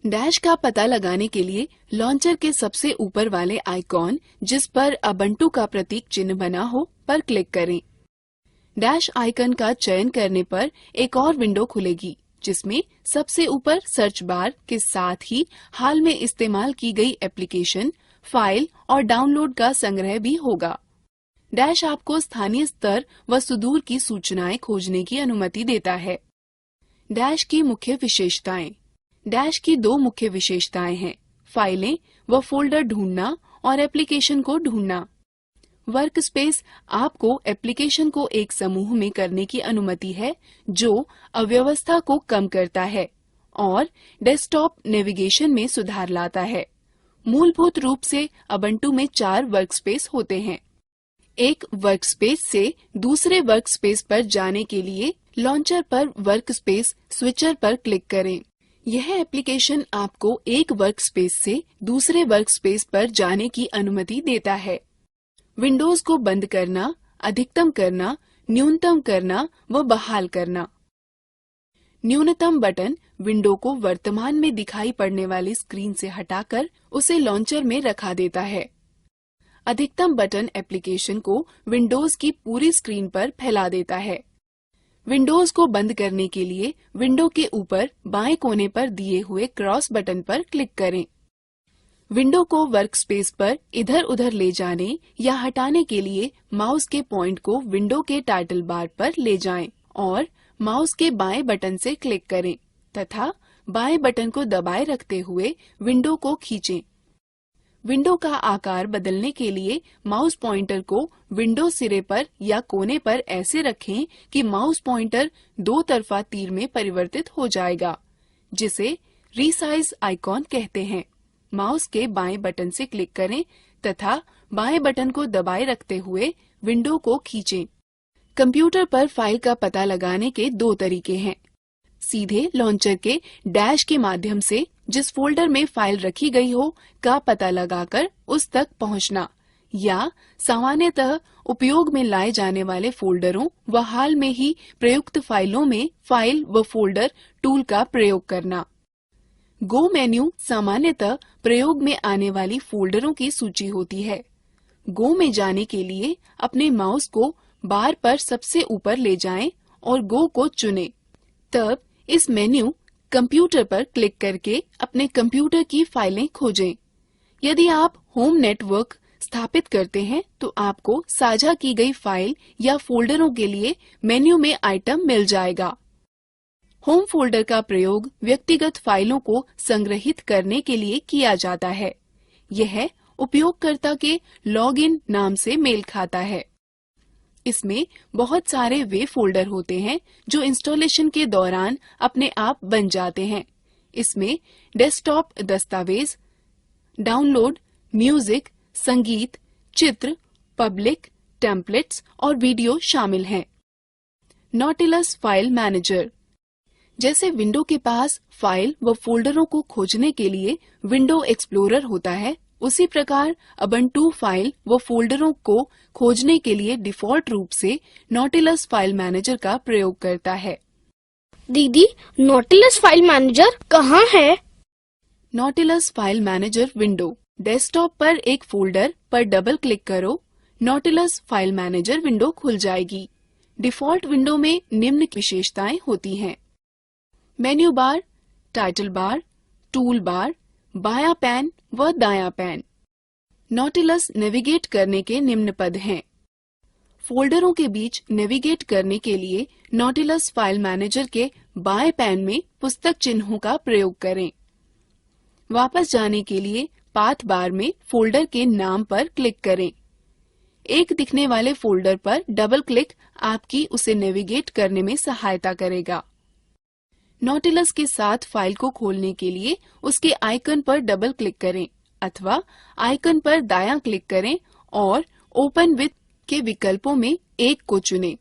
Speaker 2: डैश का पता लगाने के लिए लॉन्चर के सबसे ऊपर वाले आइकॉन जिस पर उबुंटू का प्रतीक चिन्ह बना हो पर क्लिक करें। डैश आइकन का चयन करने पर एक और विंडो खुलेगी जिसमें सबसे ऊपर सर्च बार के साथ ही हाल में इस्तेमाल की गई एप्लीकेशन, फाइल और डाउनलोड का संग्रह भी होगा। डैश आपको स्थानीय स्तर व सुदूर की सूचनाएं खोजने की अनुमति देता है। डैश की मुख्य विशेषताएं। डैश की दो मुख्य विशेषताएं हैं, फाइलें व फोल्डर ढूंढना और एप्लीकेशन को ढूंढना। वर्क स्पेस आपको एप्लीकेशन को एक समूह में करने की अनुमति है जो अव्यवस्था को कम करता है और डेस्कटॉप नेविगेशन में सुधार लाता है। मूलभूत रूप से उबुंटू में 4 वर्कस्पेस होते हैं। एक वर्कस्पेस से दूसरे वर्कस्पेस पर जाने के लिए लॉन्चर पर वर्कस्पेस स्विचर पर क्लिक करें। यह एप्लीकेशन आपको एक वर्कस्पेस से दूसरे वर्कस्पेस पर जाने की अनुमति देता है। विंडोज को बंद करना, अधिकतम करना, न्यूनतम करना व बहाल करना। न्यूनतम बटन विंडो को वर्तमान में दिखाई पड़ने वाली स्क्रीन से हटाकर उसे लॉन्चर में रखा देता है। अधिकतम बटन एप्लीकेशन को विंडोज की पूरी स्क्रीन पर फैला देता है। विंडोज को बंद करने के लिए विंडो के ऊपर बाएं कोने पर दिए हुए क्रॉस बटन पर क्लिक करें। विंडो को वर्कस्पेस पर इधर उधर ले जाने या हटाने के लिए माउस के पॉइंट को विंडो के टाइटल बार पर ले जाएं और माउस के बाएं बटन से क्लिक करें तथा बाएं बटन को दबाए रखते हुए विंडो को खींचें। विंडो का आकार बदलने के लिए माउस पॉइंटर को विंडो सिरे पर या कोने पर ऐसे रखें कि माउस पॉइंटर दो तरफा तीर में परिवर्तित हो जाएगा, जिसे रीसाइज आइकॉन कहते हैं। माउस के बाएं बटन से क्लिक करें तथा बाएं बटन को दबाए रखते हुए विंडो को खींचें। कंप्यूटर पर फाइल का पता लगाने के दो तरीके हैं। सीधे लॉन्चर के डैश के माध्यम से जिस फोल्डर में फाइल रखी गई हो का पता लगाकर उस तक पहुंचना, या सामान्यतः उपयोग में लाए जाने वाले फोल्डरों व हाल में ही प्रयुक्त फाइलों में फाइल व फोल्डर टूल का प्रयोग करना। गो मेन्यू सामान्यतः प्रयोग में आने वाली फोल्डरों की सूची होती है। गो में जाने के लिए अपने माउस को बार पर सबसे ऊपर ले जाएं और गो को चुनें। तब इस मेन्यू कंप्यूटर पर क्लिक करके अपने कंप्यूटर की फाइलें खोजें। यदि आप होम नेटवर्क स्थापित करते हैं तो आपको साझा की गई फाइल या फोल्डरों के लिए मेन्यू में आइटम मिल जाएगा। होम फोल्डर का प्रयोग व्यक्तिगत फाइलों को संग्रहित करने के लिए किया जाता है। यह उपयोगकर्ता के लॉगिन नाम से मेल खाता है। इसमें बहुत सारे वे फोल्डर होते हैं जो इंस्टॉलेशन के दौरान अपने आप बन जाते हैं। इसमें डेस्कटॉप दस्तावेज, डाउनलोड, म्यूजिक, संगीत, चित्र, पब्लिक, टेम्पलेट्स और वीडियो शामिल हैं। Nautilus file manager. जैसे विंडो के पास फाइल व फोल्डरों को खोजने के लिए विंडो एक्सप्लोरर होता है, उसी प्रकार उबुंटू फाइल व फोल्डरों को खोजने के लिए डिफॉल्ट रूप से नॉटिलस फाइल मैनेजर का प्रयोग करता है।
Speaker 1: दीदी, नॉटिलस फाइल मैनेजर कहाँ है?
Speaker 2: Nautilus file manager window desktop पर एक फोल्डर पर डबल क्लिक करो, नॉटिलस फाइल मैनेजर विंडो खुल जाएगी। डिफॉल्ट विंडो में निम्न विशेषताएं होती हैं: menu bar, title bar, tool bar, बायां पैन व दायां पैन। नॉटिलस नेविगेट करने के निम्न पद हैं। फोल्डरों के बीच नेविगेट करने के लिए नॉटिलस फाइल मैनेजर के बाएं पैन में पुस्तक चिन्हों का प्रयोग करें। वापस जाने के लिए पाथ बार में फोल्डर के नाम पर क्लिक करें। एक दिखने वाले फोल्डर पर डबल क्लिक आपकी उसे नेविगेट करने में सहायता करेगा। नॉटिलस के साथ फाइल को खोलने के लिए उसके आइकन पर डबल क्लिक करें अथवा आइकन पर दायां क्लिक करें और ओपन विथ के विकल्पों में एक को चुनें।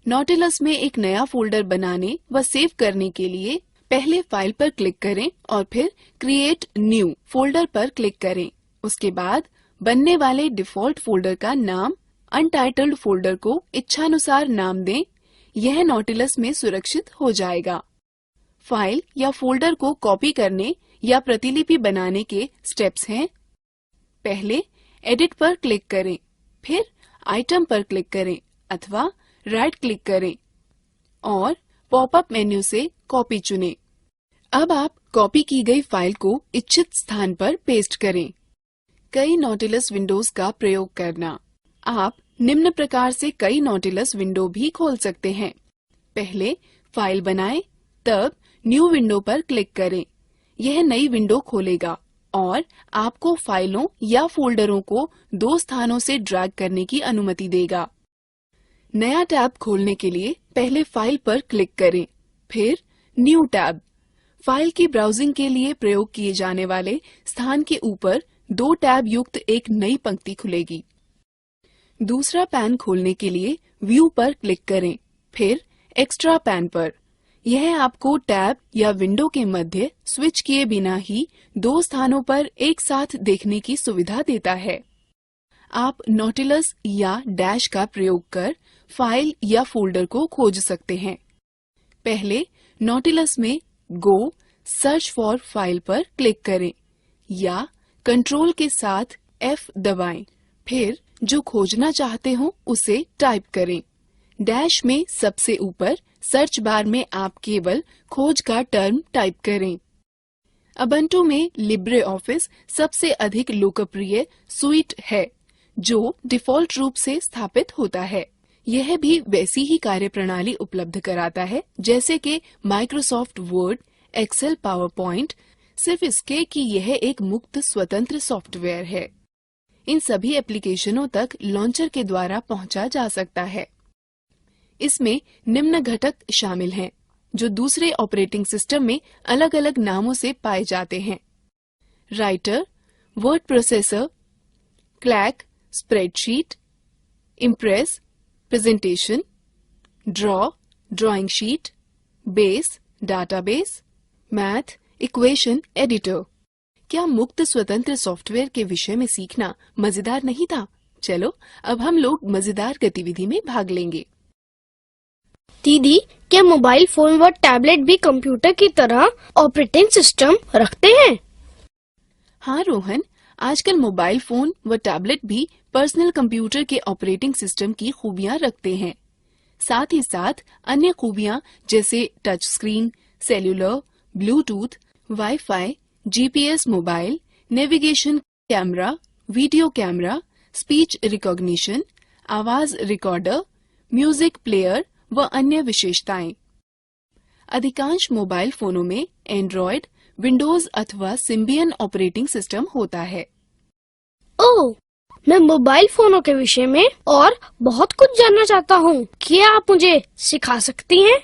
Speaker 2: नॉटिलस में एक नया फोल्डर बनाने व सेव करने के लिए पहले फाइल पर क्लिक करें और फिर क्रिएट न्यू फोल्डर पर क्लिक करें। उसके बाद बनने वाले डिफॉल्ट फोल्डर का नाम अनटाइटल्ड फोल्डर को इच्छानुसार नाम दें। यह नॉटिलस में सुरक्षित हो जाएगा। फाइल या फोल्डर को कॉपी करने या प्रतिलिपि बनाने के स्टेप्स हैं: पहले एडिट पर क्लिक करें, फिर आइटम पर क्लिक करें अथवा राइट क्लिक करें और पॉपअप मेन्यू से कॉपी चुनें। अब आप कॉपी की गई फाइल को इच्छित स्थान पर पेस्ट करें। कई नॉटिलस विंडोज का प्रयोग करना। आप निम्न प्रकार से कई नॉटिलस विंडो भी खोल सकते हैं। पहले फाइल बनाएं, तब न्यू विंडो पर क्लिक करें। यह नई विंडो खोलेगा और आपको फाइलों या फोल्डरों को दो स्थानों से ड्रैग करने की अनुमति देगा। नया टैब खोलने के लिए पहले फाइल पर क्लिक करें, फिर न्यू टैब। फाइल की ब्राउजिंग के लिए प्रयोग किए जाने वाले स्थान के ऊपर दो टैब युक्त एक नई पंक्ति खुलेगी। दूसरा पैन खोलने के लिए व्यू पर क्लिक करें, फिर एक्स्ट्रा पैन पर। यह आपको टैब या विंडो के मध्य स्विच किए बिना ही दो स्थानों पर एक साथ देखने की सुविधा देता है। आप नॉटिलस या डैश का प्रयोग कर फाइल या फोल्डर को खोज सकते हैं। पहले नॉटिलस में गो सर्च फॉर फाइल पर क्लिक करें या कंट्रोल के साथ F दबाएं। फिर जो खोजना चाहते हो उसे टाइप करें। डैश में सबसे ऊपर सर्च बार में आप केवल खोज का टर्म टाइप करें। उबुंटू में लिब्रे ऑफिस सबसे अधिक लोकप्रिय सुइट है जो डिफॉल्ट रूप से स्थापित होता है। यह भी वैसी ही कार्यप्रणाली उपलब्ध कराता है जैसे कि Microsoft Word, Excel, PowerPoint, सिर्फ इसके कि यह एक मुक्त स्वतंत्र सॉफ्टवेयर है। इन सभी एप्लीकेशनों तक लॉन्चर के द्वारा पहुंचा जा सकता है। इसमें निम्न घटक शामिल हैं जो दूसरे ऑपरेटिंग सिस्टम में अलग अलग नामों से पाए जाते हैं: writer, word processor, clack, spreadsheet, impress, presentation, draw, drawing sheet, base, database, math, equation editor. क्या मुक्त स्वतंत्र सॉफ्टवेयर के विषय में सीखना मजेदार नहीं था? चलो अब हम लोग मजेदार गतिविधि में भाग लेंगे।
Speaker 1: दीदी, क्या मोबाइल फोन व टैबलेट भी कंप्यूटर की तरह ऑपरेटिंग सिस्टम रखते हैं?
Speaker 2: हाँ रोहन, आजकल मोबाइल फोन व टैबलेट भी पर्सनल कंप्यूटर के ऑपरेटिंग सिस्टम की खूबियाँ रखते हैं। साथ ही साथ अन्य खूबियाँ जैसे touch screen, cellular, Bluetooth, wifi, GPS mobile, navigation, camera, video camera, speech recognition, आवाज रिकॉर्डर, म्यूजिक प्लेयर व अन्य विशेषताएं। अधिकांश मोबाइल फोनों में एंड्रॉयड, विंडोज अथवा सिम्बियन ऑपरेटिंग सिस्टम होता है।
Speaker 1: ओह, मैं मोबाइल फोनों के विषय में और बहुत कुछ जानना चाहता हूँ। क्या आप मुझे सिखा सकती हैं?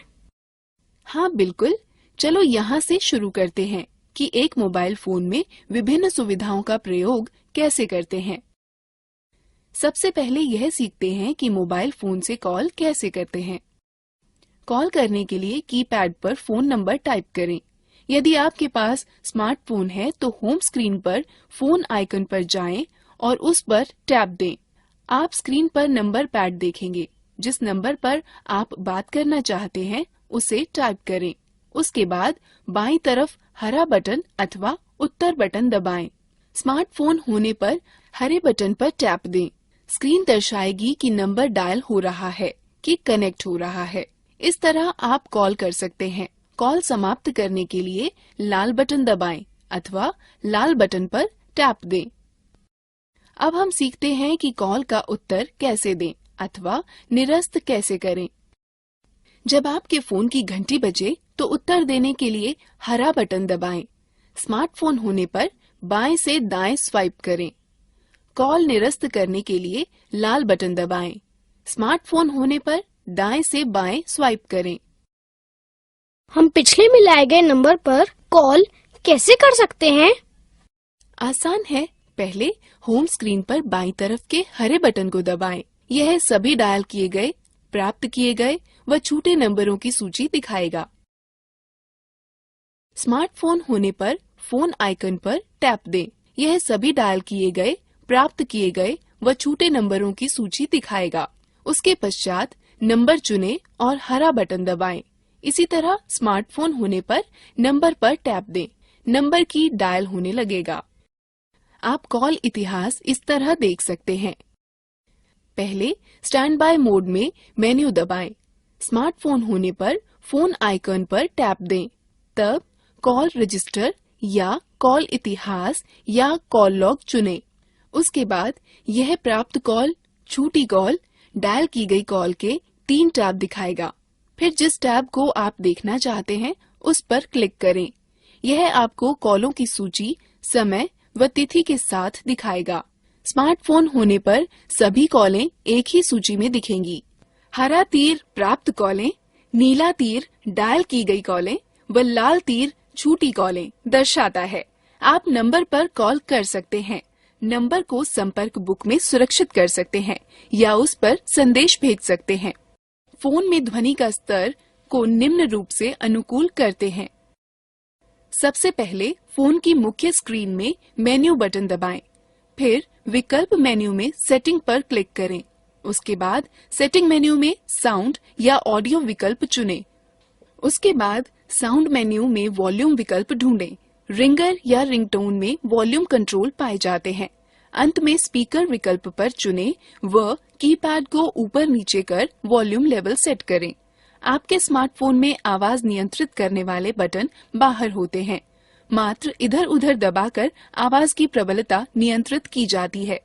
Speaker 2: हाँ बिल्कुल, चलो यहाँ से शुरू करते हैं कि एक मोबाइल फोन में विभिन्न सुविधाओं का प्रयोग कैसे करते हैं। सबसे पहले यह सीखते हैं कि मोबाइल फोन से कॉल कैसे करते हैं। कॉल करने के लिए कीपैड पर फोन नंबर टाइप करें। यदि आपके पास स्मार्टफोन है तो होम स्क्रीन पर फोन आइकन पर जाएं और उस पर टैप दें। आप स्क्रीन पर नंबर पैड देखेंगे। जिस नंबर पर आप बात करना चाहते हैं उसे टाइप करें। उसके बाद बाईं तरफ हरा बटन अथवा उत्तर बटन दबाएं। स्मार्टफोन होने पर हरे बटन पर टैप दें। स्क्रीन दर्शाएगी कि नंबर डायल हो रहा है कि कनेक्ट हो रहा है। इस तरह आप कॉल कर सकते हैं। कॉल समाप्त करने के लिए लाल बटन दबाएं अथवा लाल बटन पर टैप दें। अब हम सीखते हैं कि कॉल का उत्तर कैसे दें अथवा निरस्त कैसे करें। जब आपके फोन की घंटी बजे तो उत्तर देने के लिए हरा बटन दबाएं। स्मार्टफोन होने पर बाएं से दाएं स्वाइप करें। कॉल निरस्त करने के लिए लाल बटन दबाएं। स्मार्टफोन होने पर दाएं से बाएं स्वाइप करें।
Speaker 1: हम पिछले मिलाए गए नंबर पर कॉल कैसे कर सकते हैं?
Speaker 2: आसान है। पहले होम स्क्रीन पर बाईं तरफ के हरे बटन को दबाएं। यह सभी डायल किए गए, प्राप्त किए गए व छूटे नंबरों की सूची दिखाएगा। स्मार्टफोन होने पर फोन आइकन पर टैप दें। यह सभी डायल किए गए, प्राप्त किए गए व छूटे नंबरों की सूची दिखाएगा। उसके पश्चात नंबर चुनें और हरा बटन दबाएं। इसी तरह स्मार्टफोन होने पर नंबर पर टैप दें। नंबर की डायल होने लगेगा। आप कॉल इतिहास इस तरह देख सकते हैं। पहले स्टैंड बाय मोड में मेन्यू दबाएं। स्मार्टफोन होने पर फोन आइकन पर टैप दें। तब कॉल रजिस्टर या कॉल इतिहास या कॉल लॉग चुनें। उसके बाद यह प्राप्त कॉल, छूटी कॉल, डायल की गई कॉल के 3 टैब दिखाएगा। फिर जिस टैब को आप देखना चाहते हैं उस पर क्लिक करें। यह आपको कॉलों की सूची, समय व तिथि के साथ दिखाएगा। स्मार्टफोन होने पर सभी कॉलें एक ही सूची में दिखेंगी। हरा तीर प्राप्त कॉलें, नीला तीर डायल की गई कॉलें व लाल तीर छूटी कॉलें दर्शाता है। आप नंबर पर कॉल कर सकते हैं। नंबर को संपर्क बुक में सुरक्षित कर सकते हैं या उस पर संदेश भेज सकते हैं। फोन में ध्वनि का स्तर को निम्न रूप से अनुकूल करते हैं। सबसे पहले फोन की मुख्य स्क्रीन में मेन्यू बटन दबाएं, फिर विकल्प मेन्यू में सेटिंग पर क्लिक करें। उसके बाद सेटिंग मेन्यू में साउंड या ऑडियो विकल्प चुनें। उसके बाद साउंड मेन्यू में वॉल्यूम विकल्प ढूंढें। रिंगर या रिंगटोन में वॉल्यूम कंट्रोल पाए जाते हैं। अंत में स्पीकर विकल्प पर चुनें व कीपैड को ऊपर नीचे कर वॉल्यूम लेवल सेट करें। आपके स्मार्टफोन में आवाज नियंत्रित करने वाले बटन बाहर होते हैं। मात्र इधर उधर दबाकर आवाज की प्रबलता नियंत्रित की जाती है।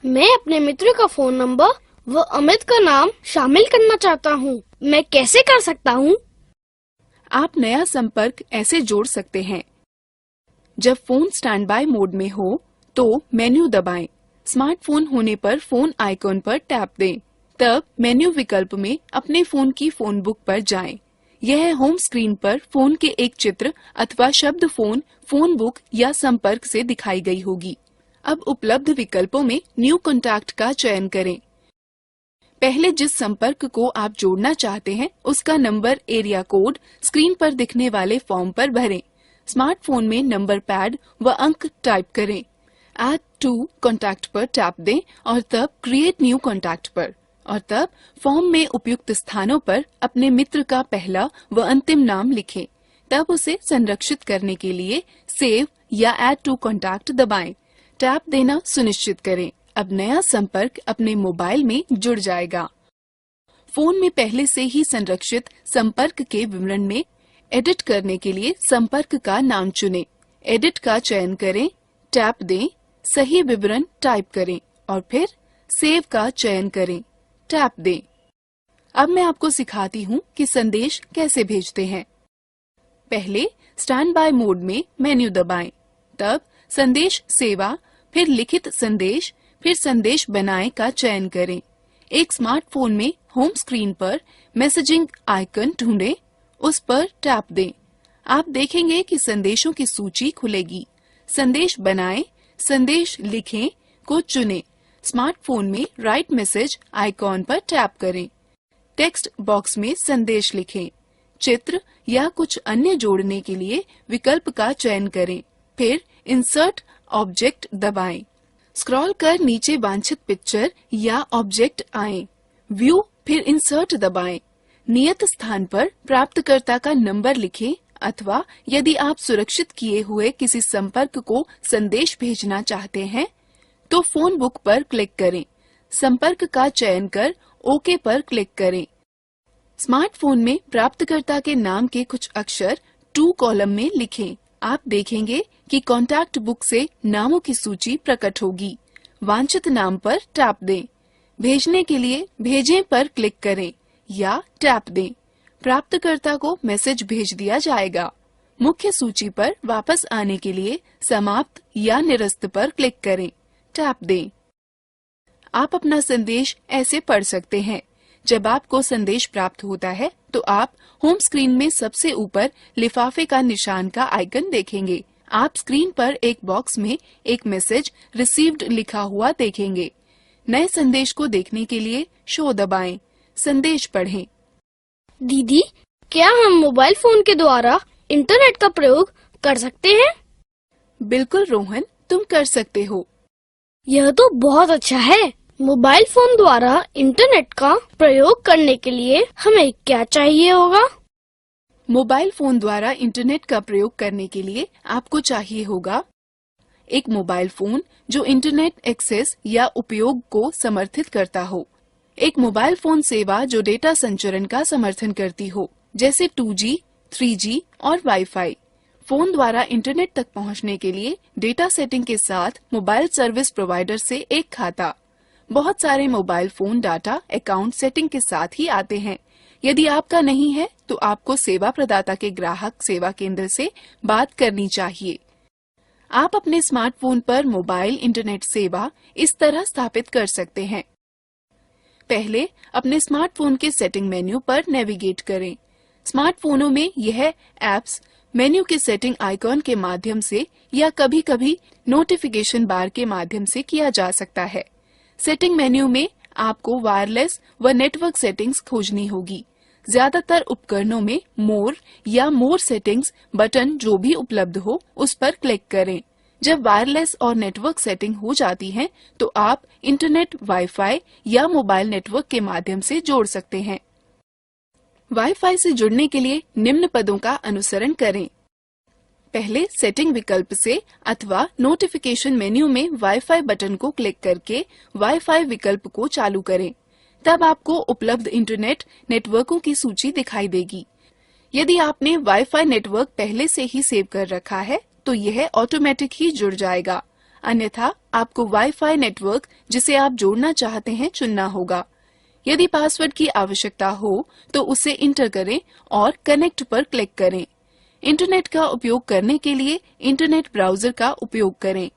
Speaker 1: मैं अपने मित्र का फोन नंबर व अमित का नाम शामिल करना चाहता हूँ। मैं कैसे कर सकता हूँ?
Speaker 2: आप नया संपर्क ऐसे जोड़ सकते हैं। जब फोन स्टैंड बाय मोड में हो तो मेन्यू दबाएं। स्मार्टफोन होने पर फोन आइकॉन पर टैप दें। तब मेन्यू विकल्प में अपने फोन की फोन बुक पर जाएं। यह होम स्क्रीन पर फोन के एक चित्र अथवा शब्द फोन बुक या संपर्क से दिखाई गई होगी। अब उपलब्ध विकल्पों में न्यू कॉन्टैक्ट का चयन करें। पहले जिस संपर्क को आप जोड़ना चाहते हैं उसका नंबर एरिया कोड स्क्रीन पर दिखने वाले फॉर्म पर भरें। स्मार्टफोन में नंबर पैड व अंक टाइप करें। ऐड टू कॉन्टैक्ट पर टैप दें और तब क्रिएट न्यू कॉन्टैक्ट पर, और तब फॉर्म में उपयुक्त स्थानों पर अपने मित्र का पहला व अंतिम नाम लिखें। तब उसे संरक्षित करने के लिए सेव या ऐड टू कॉन्टैक्ट दबाएं। टैप देना सुनिश्चित करें। अब नया संपर्क अपने मोबाइल में जुड़ जाएगा। फोन में पहले से ही संरक्षित संपर्क के विवरण में एडिट करने के लिए संपर्क का नाम चुनें। एडिट का चयन करें, टैप दें, सही विवरण टाइप करें और फिर सेव का चयन करें, टैप दें। अब मैं आपको सिखाती हूँ कि संदेश कैसे भेजते हैं। पहले स्टैंड बाय मोड में मेन्यू दबाएं, तब संदेश सेवा, फिर लिखित संदेश, फिर संदेश बनाएं का चयन करें। एक स्मार्टफोन में होम स्क्रीन पर मैसेजिंग आइकन ढूंढें, उस पर टैप दें। आप देखेंगे कि संदेशों की सूची खुलेगी। संदेश बनाएं, संदेश लिखें को चुनें। स्मार्टफोन में राइट मैसेज आइकॉन पर टैप करें। टेक्स्ट बॉक्स में संदेश लिखें। चित्र या कुछ अन्य जोड़ने के लिए विकल्प का चयन करें। फिर इंसर्ट ऑब्जेक्ट दबाएं। स्क्रॉल कर नीचे वांछित पिक्चर या ऑब्जेक्ट आए। व्यू फिर इंसर्ट दबाएं। नियत स्थान पर प्राप्तकर्ता का नंबर लिखें अथवा यदि आप सुरक्षित किए हुए किसी संपर्क को संदेश भेजना चाहते हैं तो फोन बुक पर क्लिक करें। संपर्क का चयन कर ओके पर क्लिक करें। स्मार्टफोन में प्राप्तकर्ता के नाम के कुछ अक्षर टू कॉलम में लिखें। आप देखेंगे कि कॉन्टैक्ट बुक से नामों की सूची प्रकट होगी। वांछित नाम पर टैप दें। भेजने के लिए भेजें पर क्लिक करें या टैप दें। प्राप्तकर्ता को मैसेज भेज दिया जाएगा। मुख्य सूची पर वापस आने के लिए समाप्त या निरस्त पर क्लिक करें, टैप दें। आप अपना संदेश ऐसे पढ़ सकते हैं। जब आपको संदेश प्राप्त होता है तो आप होम स्क्रीन में सबसे ऊपर लिफाफे का निशान का आइकन देखेंगे। आप स्क्रीन पर एक बॉक्स में एक मैसेज रिसीव्ड लिखा हुआ देखेंगे। नए संदेश को देखने के लिए शो दबाएं, संदेश पढ़ें।
Speaker 1: दीदी, क्या हम मोबाइल फोन के द्वारा इंटरनेट का प्रयोग कर सकते हैं?
Speaker 2: बिल्कुल रोहन, तुम कर सकते हो।
Speaker 1: यह तो बहुत अच्छा है। मोबाइल फोन द्वारा इंटरनेट का प्रयोग करने के लिए हमें क्या चाहिए होगा?
Speaker 2: मोबाइल फोन द्वारा इंटरनेट का प्रयोग करने के लिए आपको चाहिए होगा एक मोबाइल फोन जो इंटरनेट एक्सेस या उपयोग को समर्थित करता हो, एक मोबाइल फोन सेवा जो डेटा संचरण का समर्थन करती हो, जैसे 2G, 3G और वाईफाई। फोन द्वारा इंटरनेट तक पहुंचने के लिए डेटा सेटिंग के साथ मोबाइल सर्विस प्रोवाइडर से एक खाता। बहुत सारे mobile phone data account setting के साथ ही आते हैं। यदि आपका नहीं है तो आपको सेवा प्रदाता के ग्राहक सेवा केंद्र से बात करनी चाहिए। आप अपने स्मार्टफोन पर मोबाइल इंटरनेट सेवा इस तरह स्थापित कर सकते हैं। पहले अपने स्मार्टफोन के सेटिंग मेन्यू पर नेविगेट करें। स्मार्टफोनों में यह ऐप्स मेन्यू के सेटिंग आइकॉन के माध्यम से या कभी-कभी नोटिफिकेशन बार के माध्यम से किया जा सकता है। सेटिंग मेन्यू में आपको वायरलेस व नेटवर्क सेटिंग्स खोजनी होगी। ज्यादातर उपकरणों में मोर या मोर सेटिंग्स बटन जो भी उपलब्ध हो उस पर क्लिक करें। जब वायरलेस और नेटवर्क सेटिंग हो जाती है तो आप इंटरनेट, वाईफाई या मोबाइल नेटवर्क के माध्यम से जोड़ सकते हैं। वाईफाई से जुड़ने के लिए निम्न पदों का अनुसरण करें। पहले सेटिंग विकल्प से अथवा नोटिफिकेशन मेन्यू में वाईफाई बटन को क्लिक करके वाईफाई विकल्प को चालू करें। तब आपको उपलब्ध इंटरनेट नेटवर्कों की सूची दिखाई देगी। यदि आपने वाईफाई नेटवर्क पहले से ही सेव कर रखा है तो यह ऑटोमेटिक ही जुड़ जाएगा। अन्यथा आपको वाईफाई नेटवर्क जिसे आप जोड़ना चाहते हैं चुनना होगा। यदि पासवर्ड की आवश्यकता हो तो उसे इंटर करें और कनेक्ट पर क्लिक करें। इंटरनेट का उपयोग करने के लिए इंटरनेट ब्राउजर का उपयोग करें।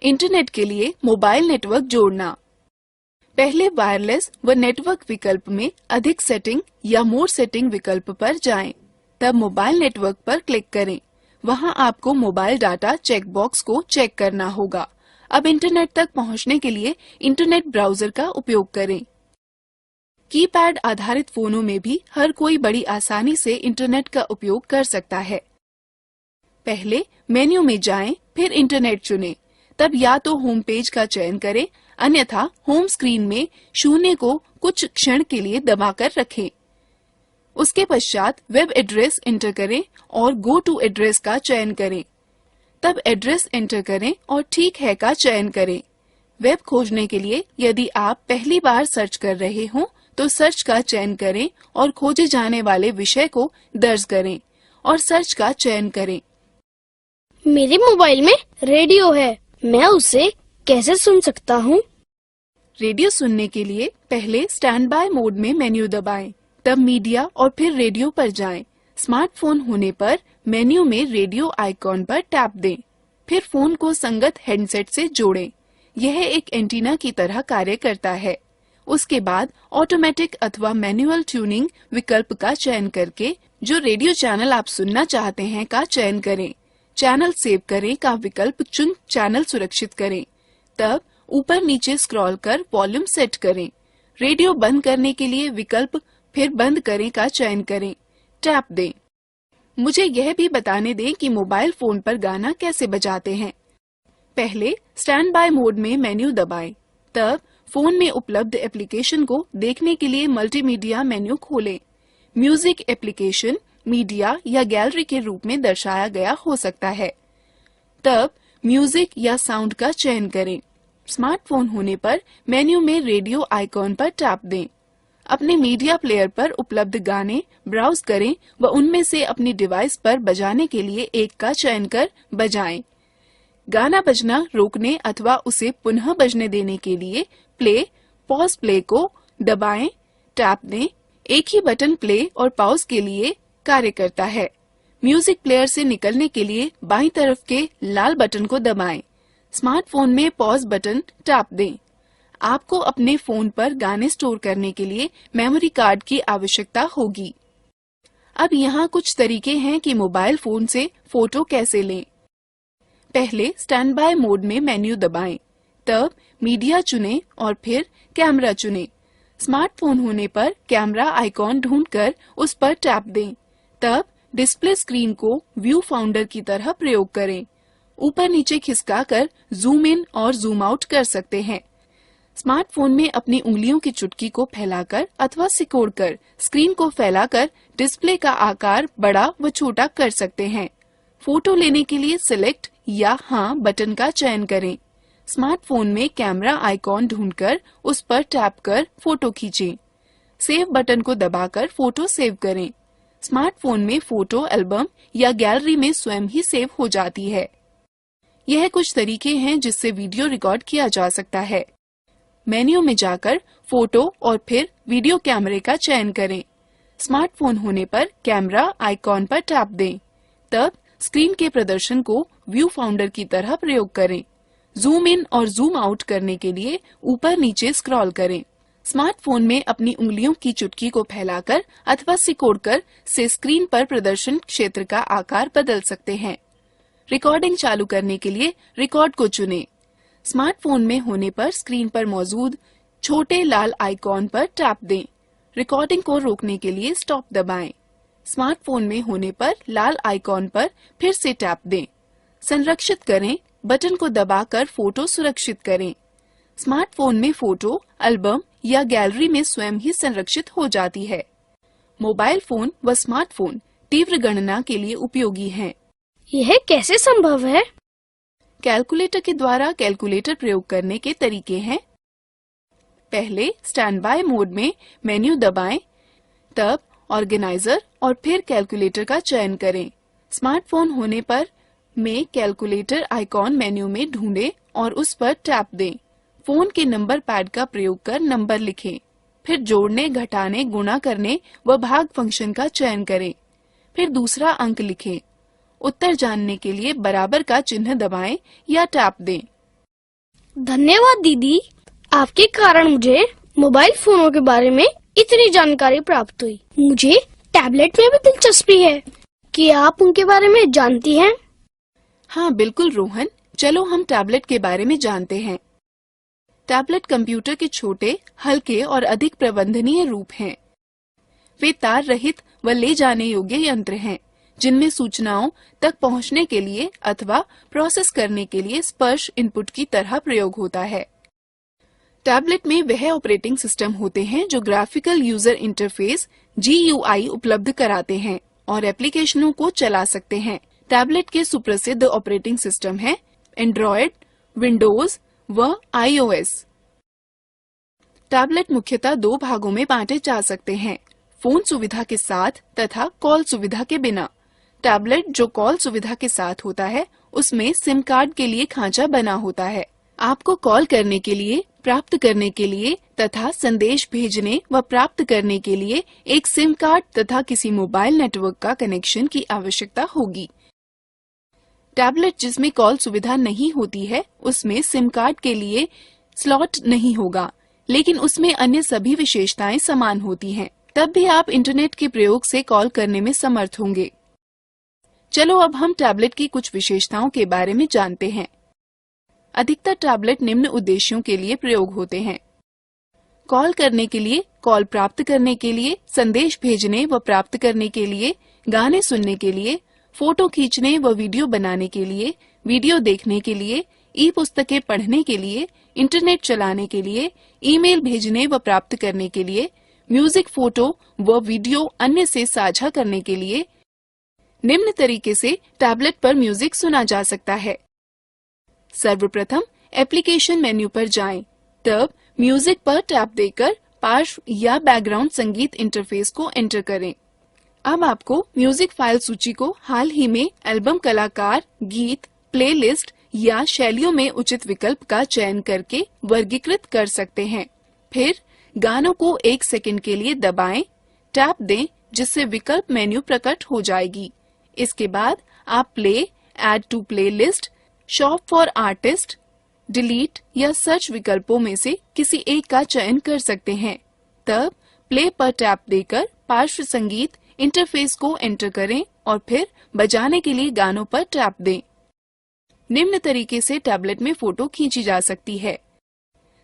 Speaker 2: इंटरनेट के लिए मोबाइल नेटवर्क जोड़ना। पहले वायरलेस व नेटवर्क विकल्प में अधिक सेटिंग या मोर सेटिंग विकल्प पर जाएं। तब मोबाइल नेटवर्क पर क्लिक करें। वहां आपको मोबाइल डाटा चेक बॉक्स को चेक करना होगा। अब इंटरनेट तक पहुंचने के लिए इंटरनेट ब्राउजर का उपयोग करें। कीपैड आधारित फोनों में भी हर कोई बड़ी आसानी से इंटरनेट का उपयोग कर सकता है। पहले मेन्यू में जाएं, फिर इंटरनेट चुनें। तब या तो होम पेज का चयन करें, अन्यथा होम स्क्रीन में 0 को कुछ क्षण के लिए दबाकर रखें। उसके पश्चात वेब एड्रेस एंटर करें और गो टू एड्रेस का चयन करें। तब एड्रेस एंटर करें और ठीक है का चयन करें। वेब खोजने के लिए यदि आप पहली बार सर्च कर रहे हों तो सर्च का चयन करें और खोजे जाने वाले विषय को दर्ज करें और सर्च का चयन करें।
Speaker 1: मेरे मोबाइल में रेडियो है, मैं उसे कैसे सुन सकता हूँ?
Speaker 2: रेडियो सुनने के लिए पहले स्टैंड बाय मोड में मेन्यू दबाएं, तब मीडिया और फिर रेडियो पर जाएं। स्मार्टफोन होने पर मेन्यू में रेडियो आइकॉन पर टैप दें, फिर फोन को संगत हेडसेट से जोड़ें। यह एक एंटीना की तरह कार्य करता है। उसके बाद ऑटोमेटिक अथवा मैनुअल ट्यूनिंग विकल्प का चयन करके जो रेडियो चैनल आप सुनना चाहते हैं का चयन करें। चैनल सेव करें का विकल्प चुन चैनल सुरक्षित करें। तब ऊपर नीचे स्क्रॉल कर वॉल्यूम सेट करें। रेडियो बंद करने के लिए विकल्प फिर बंद करें का चयन करें। टैप दें। मुझे यह भी बताने दें कि मोबाइल फोन पर गाना कैसे बजाते हैं। पहले स्टैंड बाय मोड में मेन्यू दबाएं, तब फोन में उपलब्ध एप्लीकेशन को देखने के लिए मल्टीमीडिया मेन्यू खोलें। म्यूजिक एप्लीकेशन मीडिया या गैलरी के रूप में दर्शाया गया हो सकता है। तब म्यूजिक या साउंड का चयन करें। स्मार्टफोन होने पर मेन्यू में रेडियो आइकॉन पर टैप दें। अपने मीडिया प्लेयर पर उपलब्ध गाने ब्राउज करें व उनमें से अपनी डिवाइस पर बजाने के लिए एक का चयन कर बजाएं। गाना बजना रोकने अथवा उसे पुनः बजने देने के लिए प्ले, पॉज प्ले को दबाएं, टैप दें। एक ही बटन प्ले और पॉज के लिए कार्य करता है। म्यूजिक प्लेयर से निकलने के लिए बाईं तरफ के लाल बटन को दबाएं। स्मार्टफोन में पॉज बटन टैप दें। आपको अपने फोन पर गाने स्टोर करने के लिए मेमोरी कार्ड की आवश्यकता होगी। अब यहाँ कुछ तरीके हैं कि मोबाइल फोन से फोटो कैसे लें। पहले स्टैंड बाय मोड में मेन्यू दबाएं, तब मीडिया चुनें और फिर कैमरा चुनें। स्मार्टफोन होने पर कैमरा आइकॉन ढूंढकर उस पर टैप दें, तब डिस्प्ले स्क्रीन को व्यू फाउंडर की तरह प्रयोग करें। ऊपर नीचे खिसकाकर जूम इन और जूम आउट कर सकते हैं। स्मार्टफोन में अपनी उंगलियों की चुटकी को फैलाकर अथवा सिकोड़कर स्क्रीन को फैलाकर डिस्प्ले का आकार बड़ा व छोटा कर सकते हैं। फोटो लेने के लिए सिलेक्ट या हाँ बटन का चयन करें। स्मार्टफोन में कैमरा आइकॉन ढूंढकर उस पर टैप कर फोटो खींचें। सेव बटन को दबाकर फोटो सेव करें। स्मार्टफोन में फोटो एल्बम या गैलरी में स्वयं ही सेव हो जाती है। यह कुछ तरीके हैं जिससे वीडियो रिकॉर्ड किया जा सकता है। मेन्यू में जाकर फोटो और फिर वीडियो कैमरे का चयन करें। स्मार्टफोन होने पर कैमरा आइकॉन पर टैप दें, तब स्क्रीन के प्रदर्शन को व्यू फाउंडर की तरह प्रयोग करें। जूम इन और जूम आउट करने के लिए ऊपर नीचे स्क्रॉल करें। स्मार्टफोन में अपनी उंगलियों की चुटकी को फैलाकर अथवा सिकोड़कर से स्क्रीन पर प्रदर्शन क्षेत्र का आकार बदल सकते हैं। रिकॉर्डिंग चालू करने के लिए रिकॉर्ड को चुनें। स्मार्टफोन में होने पर स्क्रीन पर मौजूद छोटे लाल आइकॉन पर टैप दें। रिकॉर्डिंग को रोकने के लिए स्टॉप दबाएं। स्मार्टफोन में होने पर लाल आइकॉन पर फिर से टैप दें। संरक्षित करें बटन को दबाकर फोटो सुरक्षित करें। स्मार्टफोन में फोटो एल्बम या गैलरी में स्वयं ही संरक्षित हो जाती है। मोबाइल फोन व स्मार्टफोन तीव्र गणना के लिए उपयोगी हैं।
Speaker 1: यह कैसे संभव है?
Speaker 2: कैलकुलेटर के द्वारा कैलकुलेटर प्रयोग करने के तरीके हैं। पहले स्टैंड बाय मोड में मेन्यू दबाएं, तब ऑर्गेनाइजर और फिर कैलकुलेटर का चयन करें। स्मार्टफोन होने पर में कैलकुलेटर आइकॉन मेन्यू में ढूंढें और उस पर टैप दें। फोन के नंबर पैड का प्रयोग कर नंबर लिखें। फिर जोड़ने, घटाने, गुणा करने व भाग फंक्शन का चयन करें। फिर दूसरा अंक लिखें। उत्तर जानने के लिए बराबर का चिन्ह दबाएं या टैप दें।
Speaker 1: धन्यवाद दीदी, आपके कारण मुझे मोबाइल फोनों के बारे में इतनी जानकारी प्राप्त हुई। मुझे टैबलेट में भी दिलचस्पी है। क्या आप उनके बारे में जानती हैं?
Speaker 2: हाँ बिल्कुल रोहन, चलो हम टैबलेट के बारे में जानते हैं। टैबलेट कंप्यूटर के छोटे, हल्के और अधिक प्रबंधनीय रूप हैं। वे तार रहित व ले जाने योग्य यंत्र हैं, जिनमें सूचनाओं तक पहुंचने के लिए अथवा प्रोसेस करने के लिए स्पर्श इनपुट की तरह प्रयोग होता है। टैबलेट में वह ऑपरेटिंग सिस्टम होते हैं जो ग्राफिकल यूजर इंटरफेस GUI उपलब्ध कराते हैं और एप्लीकेशनों को चला सकते हैं। टैबलेट के सुप्रसिद्ध ऑपरेटिंग सिस्टम हैं एंड्रॉयड, विंडोज व iOS। टैबलेट मुख्यतः दो भागों में बांटे जा सकते हैं, फोन सुविधा के साथ तथा कॉल सुविधा के बिना। टैबलेट जो कॉल सुविधा के साथ होता है, उसमें सिम कार्ड के लिए खांचा बना होता है। आपको कॉल करने के लिए, प्राप्त करने के लिए तथा संदेश भेजने व प्राप्त करने के लिए एक सिम कार्ड तथा किसी मोबाइल नेटवर्क का कनेक्शन की आवश्यकता होगी। टैबलेट जिसमें कॉल सुविधा नहीं होती है, उसमें सिम कार्ड के लिए स्लॉट नहीं होगा, लेकिन उसमें अन्य सभी विशेषताएं समान होती हैं। तब भी आप इंटरनेट के प्रयोग से कॉल करने में समर्थ होंगे। चलो अब हम टैबलेट की कुछ विशेषताओं के बारे में जानते हैं। अधिकतर टैबलेट निम्न उद्देश्यों के लिए प्रयोग होते हैं: कॉल करने के लिए, कॉल प्राप्त करने के लिए, संदेश भेजने व प्राप्त करने के लिए, गाने सुनने के लिए, फोटो खींचने व वीडियो बनाने के लिए, वीडियो देखने के लिए, ई पुस्तकें पढ़ने के लिए, इंटरनेट चलाने के लिए, ईमेल भेजने व प्राप्त करने के लिए, म्यूजिक, फोटो व वीडियो अन्य से साझा करने के लिए। निम्न तरीके से टैबलेट पर म्यूजिक सुना जा सकता है। सर्वप्रथम एप्लीकेशन मेन्यू पर जाएं, तब म्यूजिक पर टैप देकर पार्श्व या बैकग्राउंड संगीत इंटरफेस को एंटर करें। अब आपको म्यूजिक फाइल सूची को हाल ही में एल्बम, कलाकार, गीत, प्लेलिस्ट या शैलियों में उचित विकल्प का चयन करके वर्गीकृत कर सकते हैं। फिर गानों को 1 सेकंड के लिए दबाएं, टैप दें, जिससे विकल्प मेन्यू प्रकट हो जाएगी। इसके बाद आप play, add to playlist, shop for artist, delete या सर्च विकल्पों में से किसी एक का चयन कर सकते हैं। तब प्ले पर टैप देकर पार्श्व संगीत इंटरफेस को एंटर करें और फिर बजाने के लिए गानों पर टैप दें। निम्न तरीके से टैबलेट में फोटो खींची जा सकती है।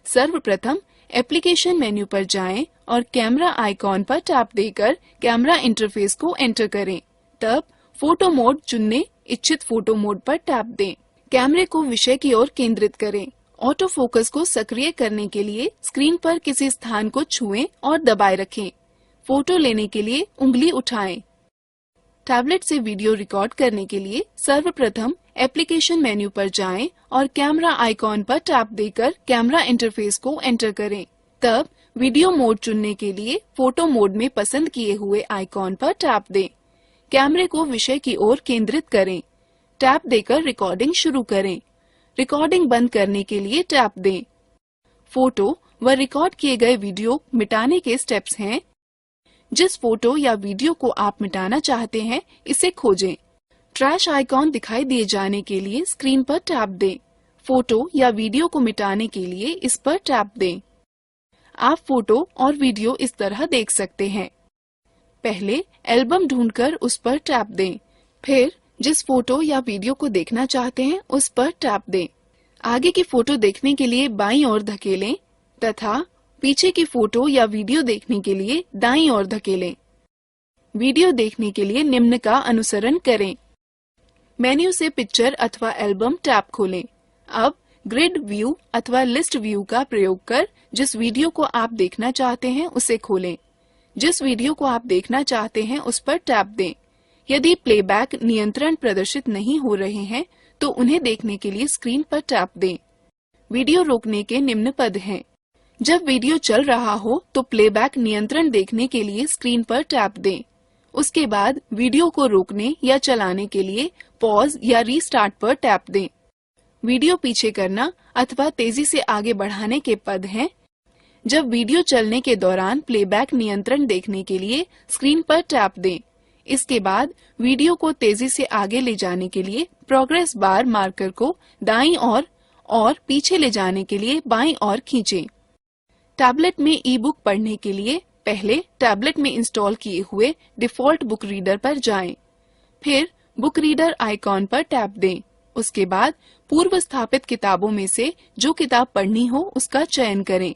Speaker 2: सर्वप्रथम एप्लीकेशन मेन्यू पर जाएं और कैमरा आइकॉन पर टैप देकर कैमरा इंटरफेस को एंटर करें। तब फोटो मोड चुनने, इच्छित फोटो मोड पर टैप दें। कैमरे को विषय की ओर केंद्रित करें। ऑटो फोकस को सक्रिय करने के लिए स्क्रीन पर किसी स्थान को छुएं और दबाए रखें। फोटो लेने के लिए उंगली उठाएं। टैबलेट से वीडियो रिकॉर्ड करने के लिए सर्वप्रथम एप्लीकेशन मेन्यू पर जाएं और कैमरा आइकॉन पर टैप देकर कैमरा इंटरफेस को एंटर करें। तब वीडियो मोड चुनने के लिए फोटो मोड में पसंद किए हुए आइकॉन पर टैप दें। कैमरे को विषय की ओर केंद्रित करें। टैप देकर रिकॉर्डिंग शुरू करें। रिकॉर्डिंग बंद करने के लिए टैप दें। फोटो व रिकॉर्ड किए गए वीडियो मिटाने के स्टेप्स हैं। जिस फोटो या वीडियो को आप मिटाना चाहते हैं, इसे खोजें। ट्रैश आइकॉन दिखाई दिए जाने के लिए स्क्रीन पर टैप दें। फोटो या वीडियो को मिटाने के लिए इस पर टैप दें। आप फोटो और वीडियो इस तरह देख सकते हैं। पहले एल्बम ढूंढकर उस पर टैप दें, फिर जिस फोटो या वीडियो को देखना चाहते हैं उस पर टैप दें। आगे की फोटो देखने के लिए बाईं ओर धकेलें तथा पीछे की फोटो या वीडियो देखने के लिए दाईं ओर धकेलें। वीडियो देखने के लिए निम्न का अनुसरण करें। मेन्यू से पिक्चर अथवा एल्बम टैब खोलें। अब ग्रिड व्यू अथवा लिस्ट व्यू का प्रयोग कर जिस वीडियो को आप देखना चाहते हैं उसे खोलें। जिस वीडियो को आप देखना चाहते हैं उस पर टैप दें। यदि प्लेबैक नियंत्रण प्रदर्शित नहीं हो रहे हैं तो उन्हें देखने के लिए स्क्रीन पर टैप दें। वीडियो रोकने के निम्न पद हैं। जब वीडियो चल रहा हो तो प्लेबैक नियंत्रण देखने के लिए स्क्रीन पर टैप दें। उसके बाद वीडियो को रोकने या चलाने के लिए पॉज या रीस्टार्ट पर टैप दें। वीडियो पीछे करना अथवा तेजी से आगे बढ़ाने के पद हैं। जब वीडियो चलने के दौरान प्लेबैक नियंत्रण देखने के लिए स्क्रीन पर टैप दें। इसके बाद वीडियो को तेजी से आगे ले जाने के लिए प्रोग्रेस बार मार्कर को दाईं ओर और पीछे ले जाने के लिए बाईं ओर खींचें। टैबलेट में ई बुक पढ़ने के लिए पहले टैबलेट में इंस्टॉल किए हुए डिफॉल्ट बुक रीडर पर जाएं। फिर बुक रीडर आइकॉन पर टैप दें। उसके बाद पूर्व स्थापित किताबों में से जो किताब पढ़नी हो उसका चयन करें।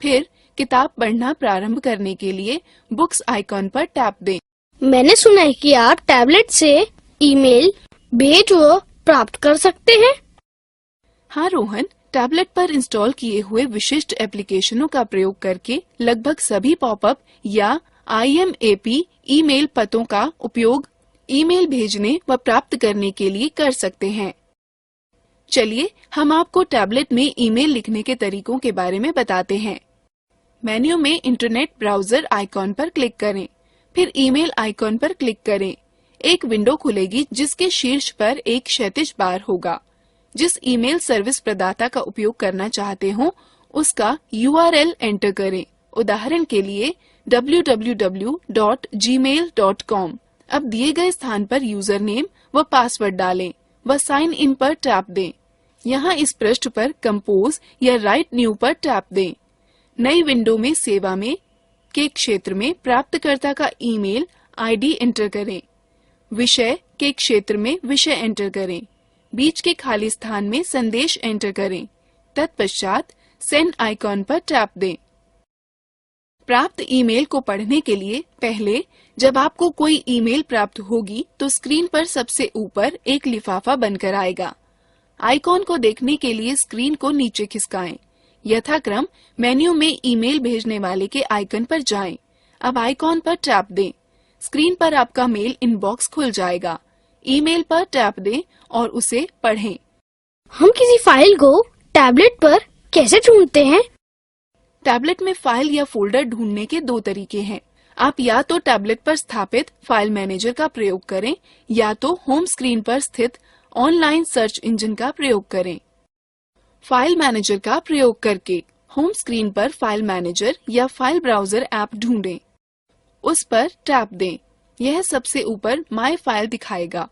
Speaker 2: फिर किताब पढ़ना प्रारंभ करने के लिए बुक्स आइकॉन पर टैप दें।
Speaker 1: मैंने सुना है कि आप टैबलेट से ईमेल भेज व प्राप्त कर सकते हैं।
Speaker 2: हाँ रोहन, टैबलेट पर इंस्टॉल किए हुए विशिष्ट एप्लीकेशनों का प्रयोग करके लगभग सभी पॉपअप या IMAP ईमेल पतों का उपयोग ईमेल भेजने व प्राप्त करने के लिए कर सकते हैं। चलिए हम आपको टैबलेट में ईमेल लिखने के तरीकों के बारे में बताते हैं। मेन्यू में इंटरनेट ब्राउजर आइकॉन पर क्लिक करें, फिर ईमेल आइकॉन पर क्लिक करें। एक विंडो खुलेगी जिसके शीर्ष पर एक क्षैतिज बार होगा। जिस ईमेल सर्विस प्रदाता का उपयोग करना चाहते हो उसका URL एंटर करें। उदाहरण के लिए www.gmail.com। अब दिए गए स्थान पर यूजर नेम व पासवर्ड डालें व साइन इन पर टैप दें। यहाँ इस पृष्ठ पर कंपोज या राइट न्यू पर टैप दें। नई विंडो में सेवा में के क्षेत्र में प्राप्तकर्ता का ईमेल ID एंटर करें। विषय के क्षेत्र में विषय एंटर करें। बीच के खाली स्थान में संदेश एंटर करें। तत्पश्चात सेंड आइकॉन पर टैप दें। प्राप्त ईमेल को पढ़ने के लिए पहले जब आपको कोई ईमेल प्राप्त होगी तो स्क्रीन पर सबसे ऊपर एक लिफाफा बनकर आएगा। आइकॉन को देखने के लिए स्क्रीन को नीचे खिसकाएं। यथाक्रम मेन्यू में ईमेल भेजने वाले के आइकन पर जाएं। अब आइकॉन पर टैप दें। स्क्रीन पर आपका मेल इनबॉक्स खुल जाएगा। ईमेल पर टैप दें और उसे पढ़ें।
Speaker 1: हम किसी फाइल को टैबलेट पर कैसे ढूंढते हैं?
Speaker 2: टैबलेट में फाइल या फोल्डर ढूंढने के दो तरीके हैं। आप या तो टैबलेट पर स्थापित फाइल मैनेजर का प्रयोग करें या तो होम स्क्रीन पर स्थित ऑनलाइन सर्च इंजन का प्रयोग करें। फाइल मैनेजर का प्रयोग करके होम स्क्रीन पर फाइल मैनेजर या फाइल ब्राउजर ऐप ढूंढें। उस पर टैप दें। यह सबसे ऊपर माय फाइल दिखाएगा।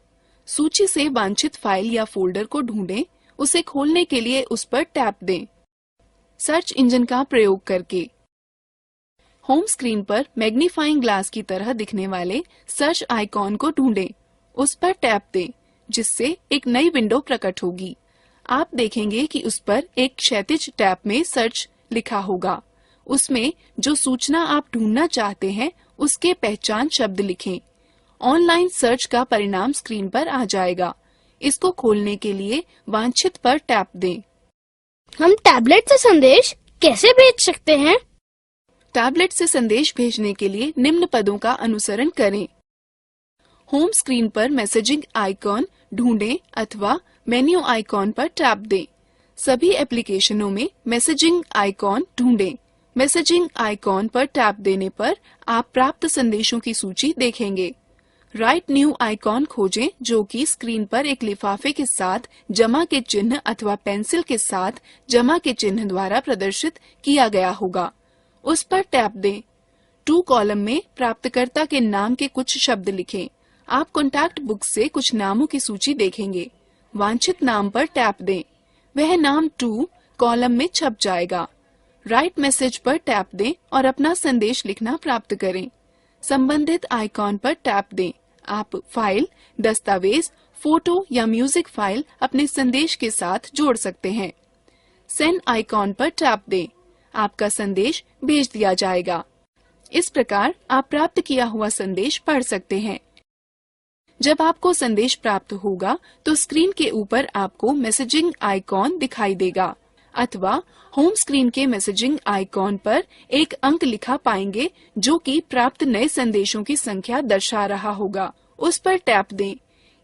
Speaker 2: सूची से वांछित फाइल या फोल्डर को ढूंढें। उसे खोलने के लिए उस पर टैप दें। सर्च इंजन का प्रयोग करके होम स्क्रीन पर मैग्नीफाइंग ग्लास की तरह दिखने वाले सर्च आइकॉन को ढूंढें। उस पर टैप दें जिससे एक नई विंडो प्रकट होगी। आप देखेंगे कि उस पर एक क्षैतिज टैब में सर्च लिखा होगा। उसमें जो सूचना आप ढूंढना चाहते हैं उसके पहचान शब्द लिखें। ऑनलाइन सर्च का परिणाम स्क्रीन पर आ जाएगा। इसको खोलने के लिए वांछित पर टैप दें।
Speaker 1: हम टैबलेट से संदेश कैसे भेज सकते हैं?
Speaker 2: टैबलेट से संदेश भेजने के लिए निम्न पदों का अनुसरण करें। होम स्क्रीन पर मैसेजिंग आइकॉन ढूंढें अथवा मेन्यू आइकॉन पर टैप दें। सभी एप्लीकेशनों में मैसेजिंग आइकॉन ढूंढें। मैसेजिंग आइकॉन पर टैप देने पर आप प्राप्त संदेशों की सूची देखेंगे। राइट न्यू आइकॉन खोजें जो कि स्क्रीन पर एक लिफाफे के साथ जमा के चिन्ह अथवा पेंसिल के साथ जमा के चिन्ह द्वारा प्रदर्शित किया गया होगा। उस पर टैप दें। टू कॉलम में प्राप्तकर्ता के नाम के कुछ शब्द लिखें। आप कॉन्टैक्ट बुक से कुछ नामों की सूची देखेंगे। वांछित नाम पर टैप दें। वह नाम 2 कॉलम में छप जाएगा। राइट मैसेज पर टैप दें और अपना संदेश लिखना प्राप्त करें। संबंधित आइकॉन पर टैप दें। आप फाइल, दस्तावेज, फोटो या म्यूजिक फाइल अपने संदेश के साथ जोड़ सकते हैं। सेंड आइकॉन पर टैप दें। आपका संदेश भेज दिया जाएगा। इस प्रकार आप प्राप्त किया हुआ संदेश पढ़ सकते हैं। जब आपको संदेश प्राप्त होगा तो स्क्रीन के ऊपर आपको मैसेजिंग आइकॉन दिखाई देगा अथवा होम स्क्रीन के मैसेजिंग आइकॉन पर एक अंक लिखा पाएंगे जो कि प्राप्त नए संदेशों की संख्या दर्शा रहा होगा। उस पर टैप दें।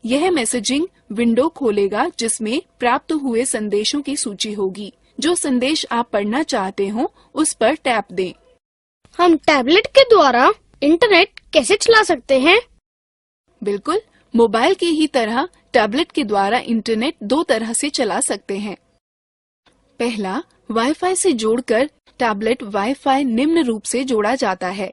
Speaker 2: यह मैसेजिंग विंडो खोलेगा जिसमें प्राप्त हुए संदेशों की सूची होगी। जो संदेश आप पढ़ना चाहते हो उस पर टैप दें।
Speaker 1: हम टैबलेट के द्वारा इंटरनेट कैसे चला सकते हैं?
Speaker 2: बिल्कुल, मोबाइल की ही तरह टैबलेट के द्वारा इंटरनेट दो तरह से चला सकते हैं। पहला, वाईफाई से जोड़कर टैबलेट वाईफाई निम्न रूप से जोड़ा जाता है।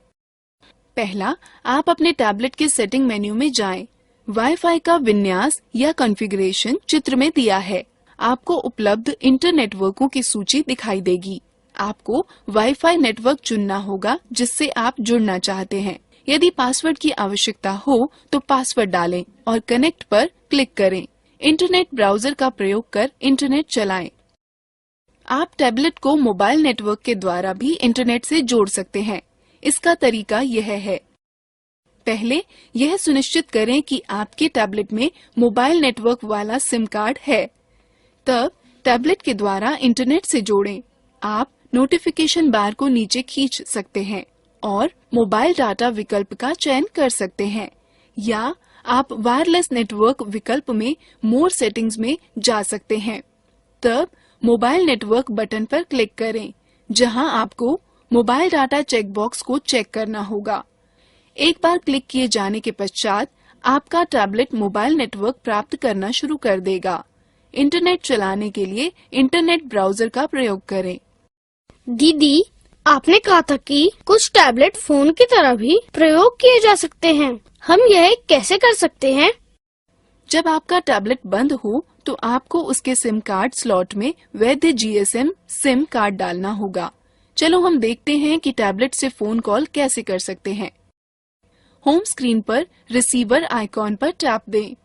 Speaker 2: पहला, आप अपने टैबलेट के सेटिंग मेन्यू में जाएं। वाईफाई का विन्यास या कॉन्फ़िगरेशन चित्र में दिया है। आपको उपलब्ध इंटरनेटवर्कों की सूची दिखाई देगी। आपको वाईफाई नेटवर्क चुनना होगा जिससे आप जुड़ना चाहते हैं। यदि पासवर्ड की आवश्यकता हो तो पासवर्ड डालें और कनेक्ट पर क्लिक करें। इंटरनेट ब्राउजर का प्रयोग कर इंटरनेट चलाएं। आप टैबलेट को मोबाइल नेटवर्क के द्वारा भी इंटरनेट से जोड़ सकते हैं। इसका तरीका यह है। पहले यह सुनिश्चित करें कि आपके टैबलेट में मोबाइल नेटवर्क वाला सिम कार्ड है। तब टैबलेट के द्वारा इंटरनेट से जोड़ें। आप नोटिफिकेशन बार को नीचे खींच सकते हैं और मोबाइल डाटा विकल्प का चयन कर सकते हैं, या आप वायरलेस नेटवर्क विकल्प में मोर सेटिंग्स में जा सकते हैं। तब मोबाइल नेटवर्क बटन पर क्लिक करें, जहां आपको मोबाइल डाटा चेक बॉक्स को चेक करना होगा। एक बार क्लिक किए जाने के पश्चात आपका टैबलेट मोबाइल नेटवर्क प्राप्त करना शुरू कर देगा। इंटरनेट चलाने के लिए इंटरनेट ब्राउजर का प्रयोग करें।
Speaker 1: दीदी, आपने कहा था कि कुछ टैबलेट फोन की तरह भी प्रयोग किए जा सकते हैं। हम यह कैसे कर सकते हैं?
Speaker 2: जब आपका टैबलेट बंद हो तो आपको उसके सिम कार्ड स्लॉट में वैध जीएसएम सिम कार्ड डालना होगा। चलो हम देखते हैं कि टैबलेट से फोन कॉल कैसे कर सकते हैं। होम स्क्रीन पर रिसीवर आइकॉन पर टैप दें।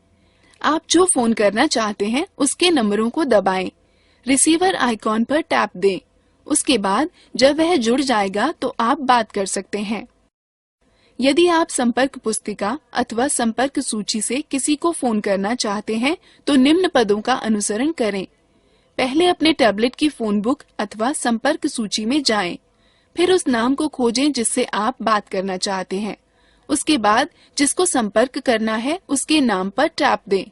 Speaker 2: आप जो फोन करना चाहते हैं उसके नंबरों को दबाएं। रिसीवर आइकॉन पर टैप दें। उसके बाद जब वह जुड़ जाएगा तो आप बात कर सकते हैं। यदि आप संपर्क पुस्तिका अथवा संपर्क सूची से किसी को फोन करना चाहते हैं तो निम्न पदों का अनुसरण करें। पहले अपने टैबलेट की फोन बुक अथवा संपर्क सूची में जाएं। फिर उस नाम को खोजें जिससे आप बात करना चाहते हैं। उसके बाद जिसको संपर्क करना है उसके नाम पर टैप दें।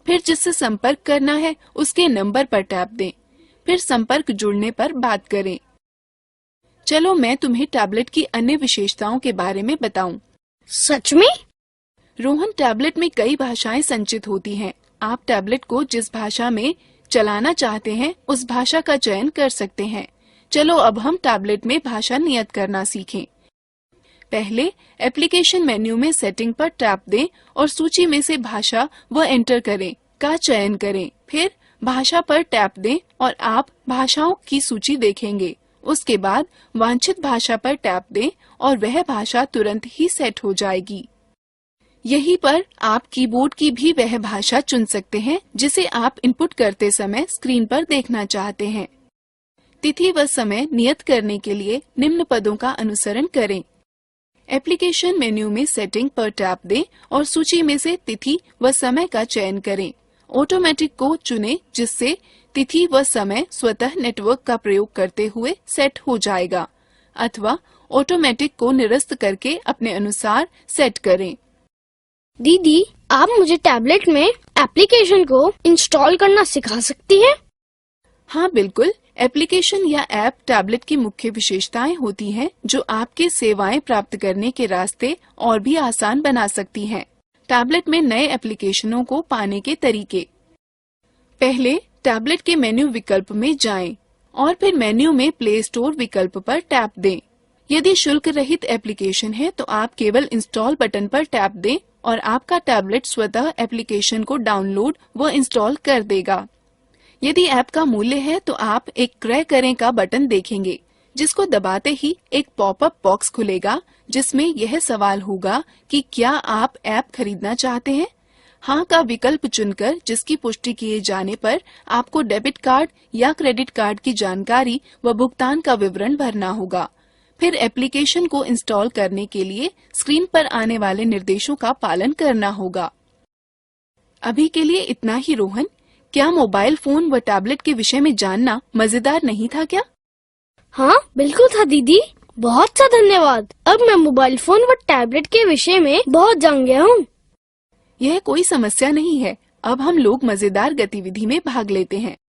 Speaker 2: फिर जिससे संपर्क करना है उसके नंबर पर टैप दें। फिर संपर्क जुड़ने पर बात करें। चलो मैं तुम्हें टैबलेट की अन्य विशेषताओं के बारे में बताऊं।
Speaker 1: सच में?
Speaker 2: रोहन, टैबलेट में कई भाषाएं संचित होती हैं। आप टैबलेट को जिस भाषा में चलाना चाहते हैं उस भाषा का चयन कर सकते हैं। चलो अब हम टैबलेट में भाषा नियत करना सीखें। पहले एप्लीकेशन मेन्यू में सेटिंग पर टैप दें और सूची में से भाषा व एंटर करें का चयन करें। फिर भाषा पर टैप दें और आप भाषाओं की सूची देखेंगे। उसके बाद वांछित भाषा पर टैप दें और वह भाषा तुरंत ही सेट हो जाएगी। यहीं पर आप कीबोर्ड की भी वह भाषा चुन सकते हैं जिसे आप इनपुट करते समय स्क्रीन पर देखना चाहते हैं। तिथि व समय नियत करने के लिए निम्न पदों का अनुसरण करें। एप्लीकेशन मेन्यू में सेटिंग पर टैप दें और सूची में से तिथि व समय का चयन करें। ऑटोमेटिक को चुनें जिससे तिथि व समय स्वतः नेटवर्क का प्रयोग करते हुए सेट हो जाएगा, अथवा ऑटोमेटिक को निरस्त करके अपने अनुसार सेट करें।
Speaker 1: दीदी, आप मुझे टैबलेट में एप्लीकेशन को इंस्टॉल करना सिखा सकती हैं?
Speaker 2: हाँ बिल्कुल, एप्लीकेशन या ऐप टैबलेट की मुख्य विशेषताएं होती हैं जो आपके सेवाएं प्राप्त करने के रास्ते और भी आसान बना सकती हैं। टैबलेट में नए एप्लीकेशनों को पाने के तरीके। पहले टैबलेट के मेन्यू विकल्प में जाएं और फिर मेन्यू में प्ले स्टोर विकल्प पर टैप दें। यदि शुल्क रहित एप्लीकेशन है तो आप केवल इंस्टॉल बटन पर टैप दें और आपका टैबलेट स्वतः एप्लीकेशन को डाउनलोड व इंस्टॉल कर देगा। यदि ऐप का मूल्य है तो आप एक क्रय करें का बटन देखेंगे। जिसको दबाते ही एक पॉपअप बॉक्स खुलेगा जिसमें यह सवाल होगा कि क्या आप ऐप खरीदना चाहते हैं। हाँ का विकल्प चुनकर जिसकी पुष्टि किए जाने पर आपको डेबिट कार्ड या क्रेडिट कार्ड की जानकारी व भुगतान का विवरण भरना होगा। फिर एप्लीकेशन को इंस्टॉल करने के लिए स्क्रीन पर आने वाले निर्देशों का पालन करना होगा। अभी के लिए इतना ही रोहन। क्या मोबाइल फोन व टैबलेट के विषय में जानना मजेदार नहीं था क्या?
Speaker 1: हाँ बिल्कुल था दीदी, बहुत सा धन्यवाद। अब मैं मोबाइल फोन व टैबलेट के विषय में बहुत जान गया हूँ।
Speaker 2: यह कोई समस्या नहीं है। अब हम लोग मजेदार गतिविधि में भाग लेते हैं।